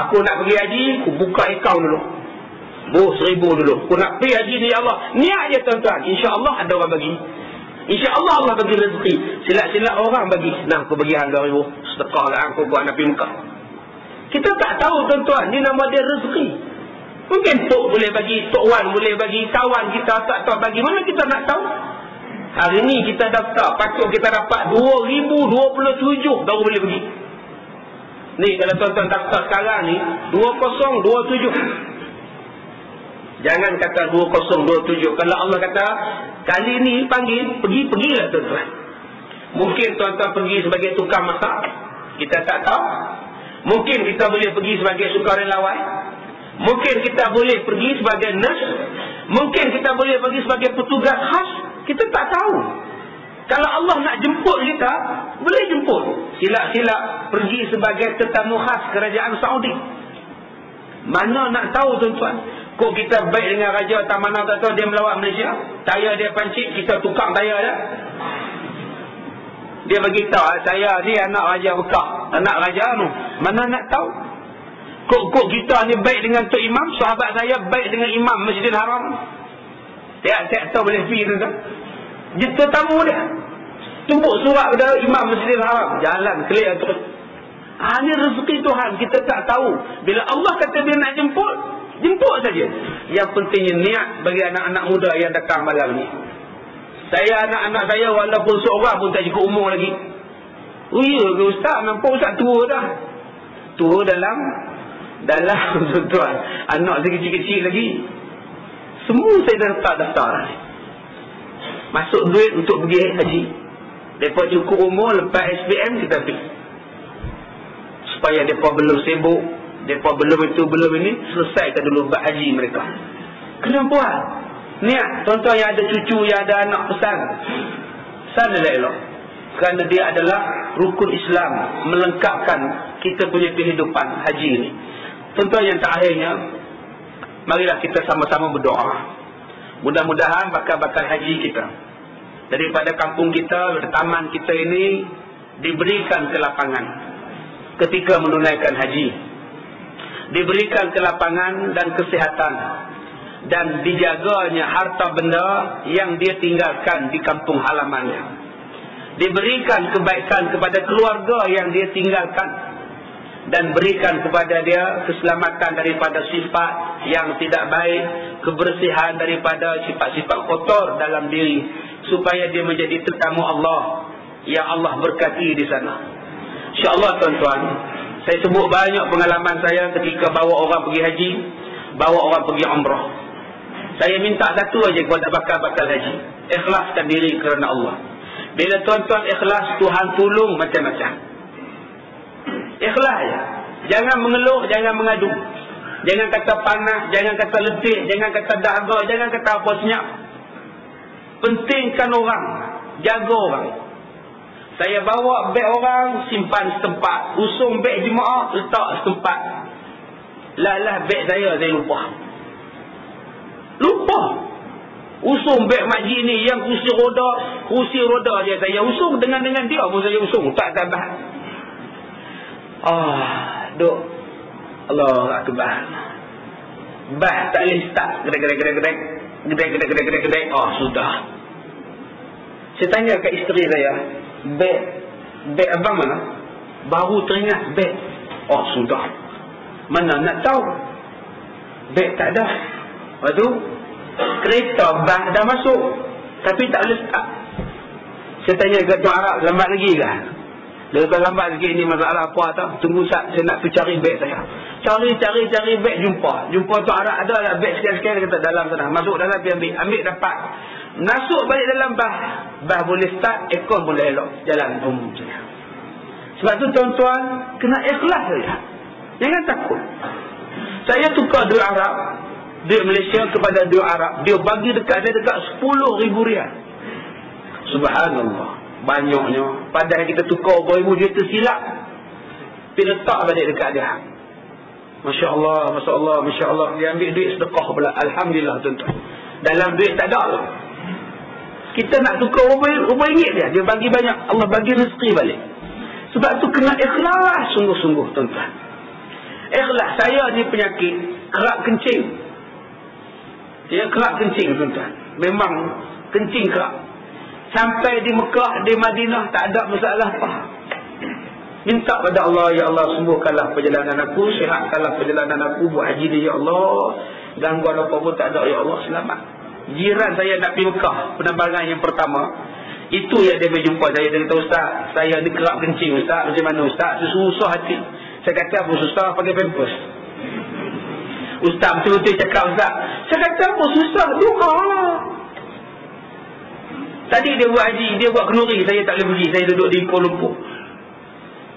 Aku nak pergi haji, aku buka akaun dulu. 1,000 dulu. Aku nak pergi haji ni, ya Allah. Niat je tuan-tuan. InsyaAllah ada orang bagi. InsyaAllah Allah bagi rezeki. Silat-silat orang bagi. Nah, aku bagi hang 2,000. Sedekah lah aku buat Nabi Mekah. Kita tak tahu tuan-tuan. Ini nama dia rezeki. Mungkin Tok boleh bagi, Tok Wan boleh bagi, kawan kita tak tahu bagi. Mana kita nak tahu? Hari ni kita daftar. Patut kita dapat 2027 baru boleh pergi. Ni kalau tuan-tuan daftar sekarang ni 2027. Jangan kata 2027. Kalau Allah kata kali ni panggil, pergilah tuan-tuan. Mungkin tuan-tuan pergi sebagai tukang masak, kita tak tahu. Mungkin kita boleh pergi sebagai sukarelawan. Mungkin kita boleh pergi sebagai nurse. Mungkin kita boleh pergi sebagai petugas khas. Kita tak tahu. Kalau Allah nak jemput kita, boleh jemput. Silap-silap pergi sebagai tetamu khas kerajaan Saudi. Mana nak tahu tuan-tuan. Kok kita baik dengan Raja Tamanah, tak tahu dia melawat Malaysia. Tayar dia pancit, kita tukang tayar dia. Dia beritahu, saya ni anak Raja Mekah, anak Raja tu. Mana nak tahu. Kok kita ni baik dengan Tok Imam, sahabat saya baik dengan Imam Masjidil Haram. Tiap-tiap tahu boleh pergi tuan-tuan. Dia tetamu dia. Tumbuk surat pada Imam Masjidil Haram. Jalan, clear terus. Ini rezeki Tuhan, kita tak tahu. Bila Allah kata dia nak jemput, jemput saja. Yang pentingnya niat bagi anak-anak muda yang datang malam ni. Saya, anak-anak saya walaupun seorang pun tak cukup umur lagi. Oh iya ke Ustaz? Nampak Ustaz tua dah. Tua dalam tuan-tuan, anak saya kecil-kecil lagi. Semua saya dah letak daftar. Masuk duit untuk pergi haji. Mereka cukup umur, lepas SPM kita pergi. Supaya mereka belum sibuk, mereka belum itu, belum ini, selesaikan dulu buat haji mereka. Kena buat niat. Tuan-tuan yang ada cucu, yang ada anak, pesan sanalah elok. Kerana dia adalah rukun Islam, melengkapkan kita punya kehidupan haji ini. Tuan-tuan yang terakhirnya, marilah kita sama-sama berdoa. Mudah-mudahan bakal haji kita daripada kampung kita, taman kita ini diberikan kelapangan ketika menunaikan haji. Diberikan kelapangan dan kesihatan, dan dijaganya harta benda yang dia tinggalkan di kampung halamannya. Diberikan kebaikan kepada keluarga yang dia tinggalkan, dan berikan kepada dia keselamatan daripada sifat yang tidak baik, kebersihan daripada sifat-sifat kotor dalam diri, supaya dia menjadi tetamu Allah yang Allah berkati di sana. InsyaAllah tuan-tuan, saya sebut banyak pengalaman saya ketika bawa orang pergi haji, bawa orang pergi umrah. Saya minta satu aja kepada bakal haji, ikhlaskan diri kerana Allah. Bila tuan-tuan ikhlas, Tuhan tolong macam-macam. Ikhlas je. Jangan mengeluh, jangan mengadu. Jangan kata panas, jangan kata letih, jangan kata dahaga, jangan kata apa senyap. Pentingkan orang, jaga orang. Saya bawa beg orang, simpan setempat. Usung beg jemaah, letak setempat. Lah beg saya lupa. Usung beg makcik ni yang kursi roda je saya usung, dengan dia pun saya usung, tak tahan. Duk Allah Akbar. Bah tak boleh start. Gedek. Sudah. Saya tanya ke isteri saya, beg abang mana? Baru teringat beg. Sudah. Mana nak tahu? Beg tak ada. Lepas tu kereta bah dah masuk, tapi tak boleh start. Saya tanya ke Tuan Arab, lambat lagi kan? Dia kata lambat sikit, ni masalah apa tau. Tunggu saya nak pergi cari beg saya. Cari beg, jumpa Tuan Arab, ada lah beg sekian-sekian. Dia kata dalam sana, masuk dalam pergi ambil dapat. Masuk balik dalam bah boleh start, aircon boleh elok jalan. Sebab tu tuan-tuan kena ikhlas saja, jangan takut. Saya tukar duit Arab, duit Malaysia kepada duit Arab. Dia bagi dekat 10,000 rial. Subhanallah, banyaknya. Padahal kita tukar berapa ribu, dia tersilap, pergi letak balik dekat dia. Masya Allah. Dia ambil duit sedekah pula. Alhamdulillah tuan-tuan. Dalam duit tak ada tu. Kita nak tukar berapa ringgit dia bagi banyak. Allah bagi rezeki balik. Sebab tu kena ikhlas sungguh-sungguh tuan-tuan. Ikhlas. Saya ni penyakit kerak kencing. Dia kerak kencing tuan-tuan. Memang kencing kerak. Sampai di Mekah, di Madinah, tak ada masalah apa. Minta pada Allah, ya Allah sembuhkanlah perjalanan aku, sihatkanlah perjalanan aku, buat haji dia ya Allah. Gangguan apa pun tak ada, ya Allah selamat. Jiran saya nak pergi Mekah, penerbangan yang pertama. Itu yang dia berjumpa saya. Dia kata, Ustaz, saya ni kerap kencing Ustaz. Macam mana Ustaz? Susah hati. Saya kata, apa susah? Pakai pampers. Ustaz betul-betul cakap Ustaz. Saya kata, apa susah? Doa. Tadi dia buat haji, dia buat kenduri. Saya tak boleh pergi. Saya duduk di Kuala Lumpur.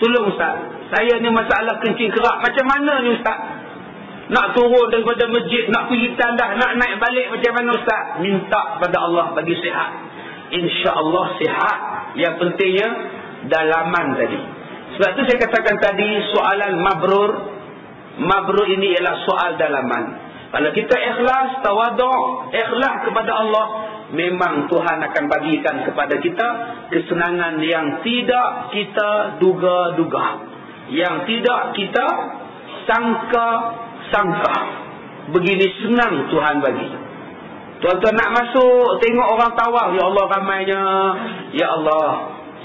Tolong Ustaz, saya ni masalah kencing kerap. Macam mana ni Ustaz? Nak turun daripada masjid, nak pergi tandas, nak naik balik macam mana Ustaz? Minta pada Allah bagi sihat. InsyaAllah sihat. Yang pentingnya dalaman tadi. Sebab tu saya katakan tadi, soalan mabrur. Mabrur ini ialah soal dalaman. Kalau kita ikhlas, tawaduk, ikhlas kepada Allah, memang Tuhan akan bagikan kepada kita kesenangan yang tidak kita duga-duga, yang tidak kita sangka-sangka. Begini senang Tuhan bagi. Tuan-tuan nak masuk, tengok orang tawaf, ya Allah ramainya, ya Allah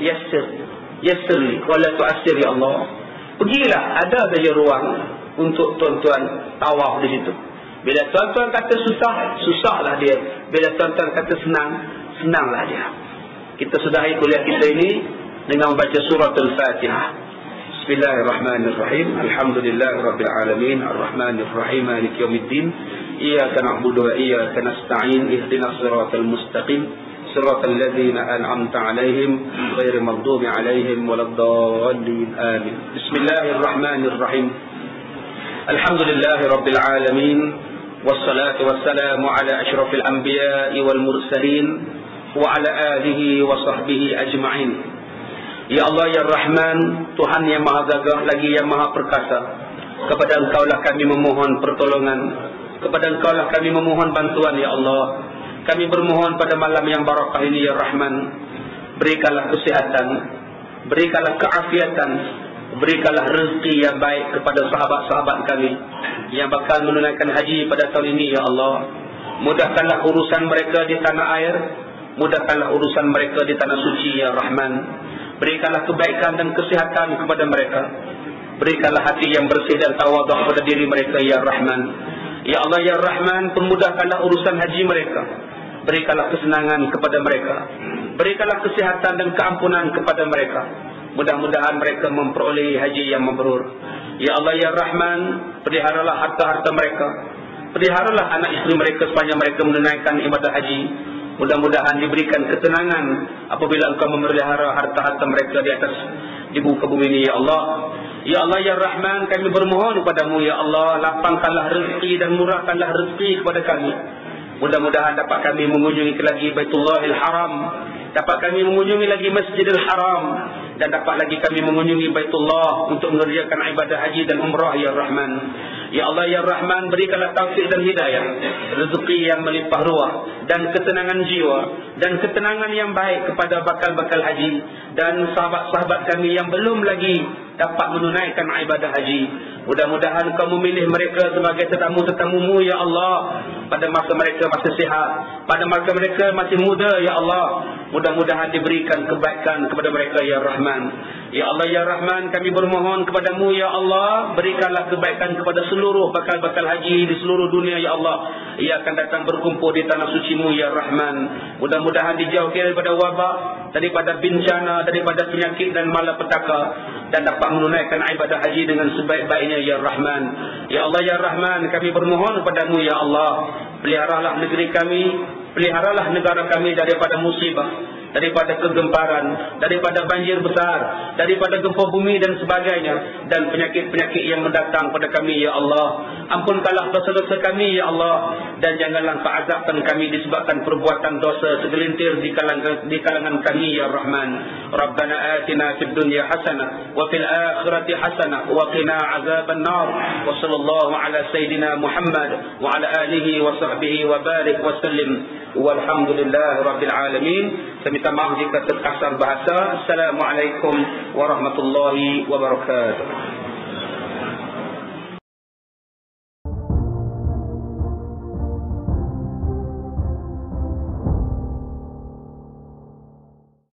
yassir li wala tu'assir ya Allah. Pergilah, ada saja ruang untuk tuan-tuan tawaf di situ. Bila tuan-tuan kata susah, susahlah dia. Bila tuan-tuan kata senang, senanglah dia. Kita sudahi kuliah kita ini dengan membaca surah Al-Fatihah. Bismillahirrahmanirrahim. Alhamdulillahirabbil alamin, arrahmanir rahim, maliki yaumiddin. Iyyaka na'budu wa iyyaka nasta'in. Ihdinas siratal mustaqim. Siratal ladzina an'amta 'alaihim ghairil maghdubi 'alaihim waladdallin. Amin. Bismillahirrahmanirrahim. Alhamdulillahirabbil alamin. والصلاة والسلام على أشرف الأنبياء والمرسلين وعلى آله وصحبه أجمعين. Ya Allah ya Rahman, Tuhan yang Maha Gagah lagi yang Maha Perkasa, kepada Engkaulah kami memohon pertolongan, kepada Engkaulah kami memohon bantuan ya Allah. Kami bermohon pada malam yang barakah ini ya Rahman, berikanlah kesihatan, berikanlah keafiatan, berikanlah rezeki yang baik kepada sahabat-sahabat kami yang bakal menunaikan haji pada tahun ini ya Allah. Mudahkanlah urusan mereka di tanah air, mudahkanlah urusan mereka di tanah suci ya Rahman. Berikanlah kebaikan dan kesihatan kepada mereka, berikanlah hati yang bersih dan tawaduk kepada diri mereka ya Rahman. Ya Allah ya Rahman, permudahkanlah urusan haji mereka, berikanlah kesenangan kepada mereka, berikanlah kesihatan dan keampunan kepada mereka. Mudah-mudahan mereka memperoleh haji yang mabrur. Ya Allah ya Rahman, peliharalah harta-harta mereka, peliharalah anak isteri mereka sepanjang mereka menunaikan ibadah haji. Mudah-mudahan diberikan ketenangan apabila Engkau memelihara harta-harta mereka di muka bumi ini ya Allah. Ya Allah ya Rahman, kami bermohon kepadamu ya Allah, lapangkanlah rezeki dan murahkanlah rezeki kepada kami. Mudah-mudahan dapat kami mengunjungi lagi Baitullahil Haram, dapat kami mengunjungi lagi Masjidil Haram, dan dapat lagi kami mengunjungi Baitullah untuk mengerjakan ibadah haji dan umrah ya Rahman. Ya Allah ya Rahman, berikanlah taufik dan hidayah, rezeki yang melimpah ruah, dan ketenangan jiwa, dan ketenangan yang baik kepada bakal-bakal haji dan sahabat-sahabat kami yang belum lagi dapat menunaikan ibadah haji. Mudah-mudahan Kau memilih mereka sebagai tetamu-tetamu-Mu ya Allah, pada masa mereka masih sihat, pada masa mereka masih muda ya Allah. Mudah-mudahan diberikan kebaikan kepada mereka ya Rahman. Ya Allah ya Rahman, kami bermohon kepadamu ya Allah, berikanlah kebaikan kepada seluruh bakal-bakal haji di seluruh dunia ya Allah. Ia akan datang berkumpul di tanah suci-Mu ya Rahman. Mudah-mudahan dijauhkan daripada wabak, daripada bencana, daripada penyakit dan malapetaka, dan dapat menunaikan ibadah haji dengan sebaik-baiknya ya Rahman. Ya Allah ya Rahman, kami bermohon kepadamu ya Allah, peliharalah negeri kami, peliharalah negara kami daripada musibah, daripada kegemparan, daripada banjir besar, daripada gempa bumi dan sebagainya, dan penyakit-penyakit yang mendatang pada kami ya Allah. Ampunkanlah dosa-dosa kami ya Allah, dan janganlah Kau azabkan kami disebabkan perbuatan dosa segelintir di kalangan kami ya Rahman. Rabbana atina fid dunya hasanah wa fil akhirati hasanah wa qina azaban nar. Wa sallallahu ala sayidina Muhammad wa ala alihi wa sahbihi wa barik wa sallim. Walhamdulillahi rabbil alamin. Saya minta maaf jika terkasar bahasa. Assalamualaikum warahmatullahi wabarakatuh.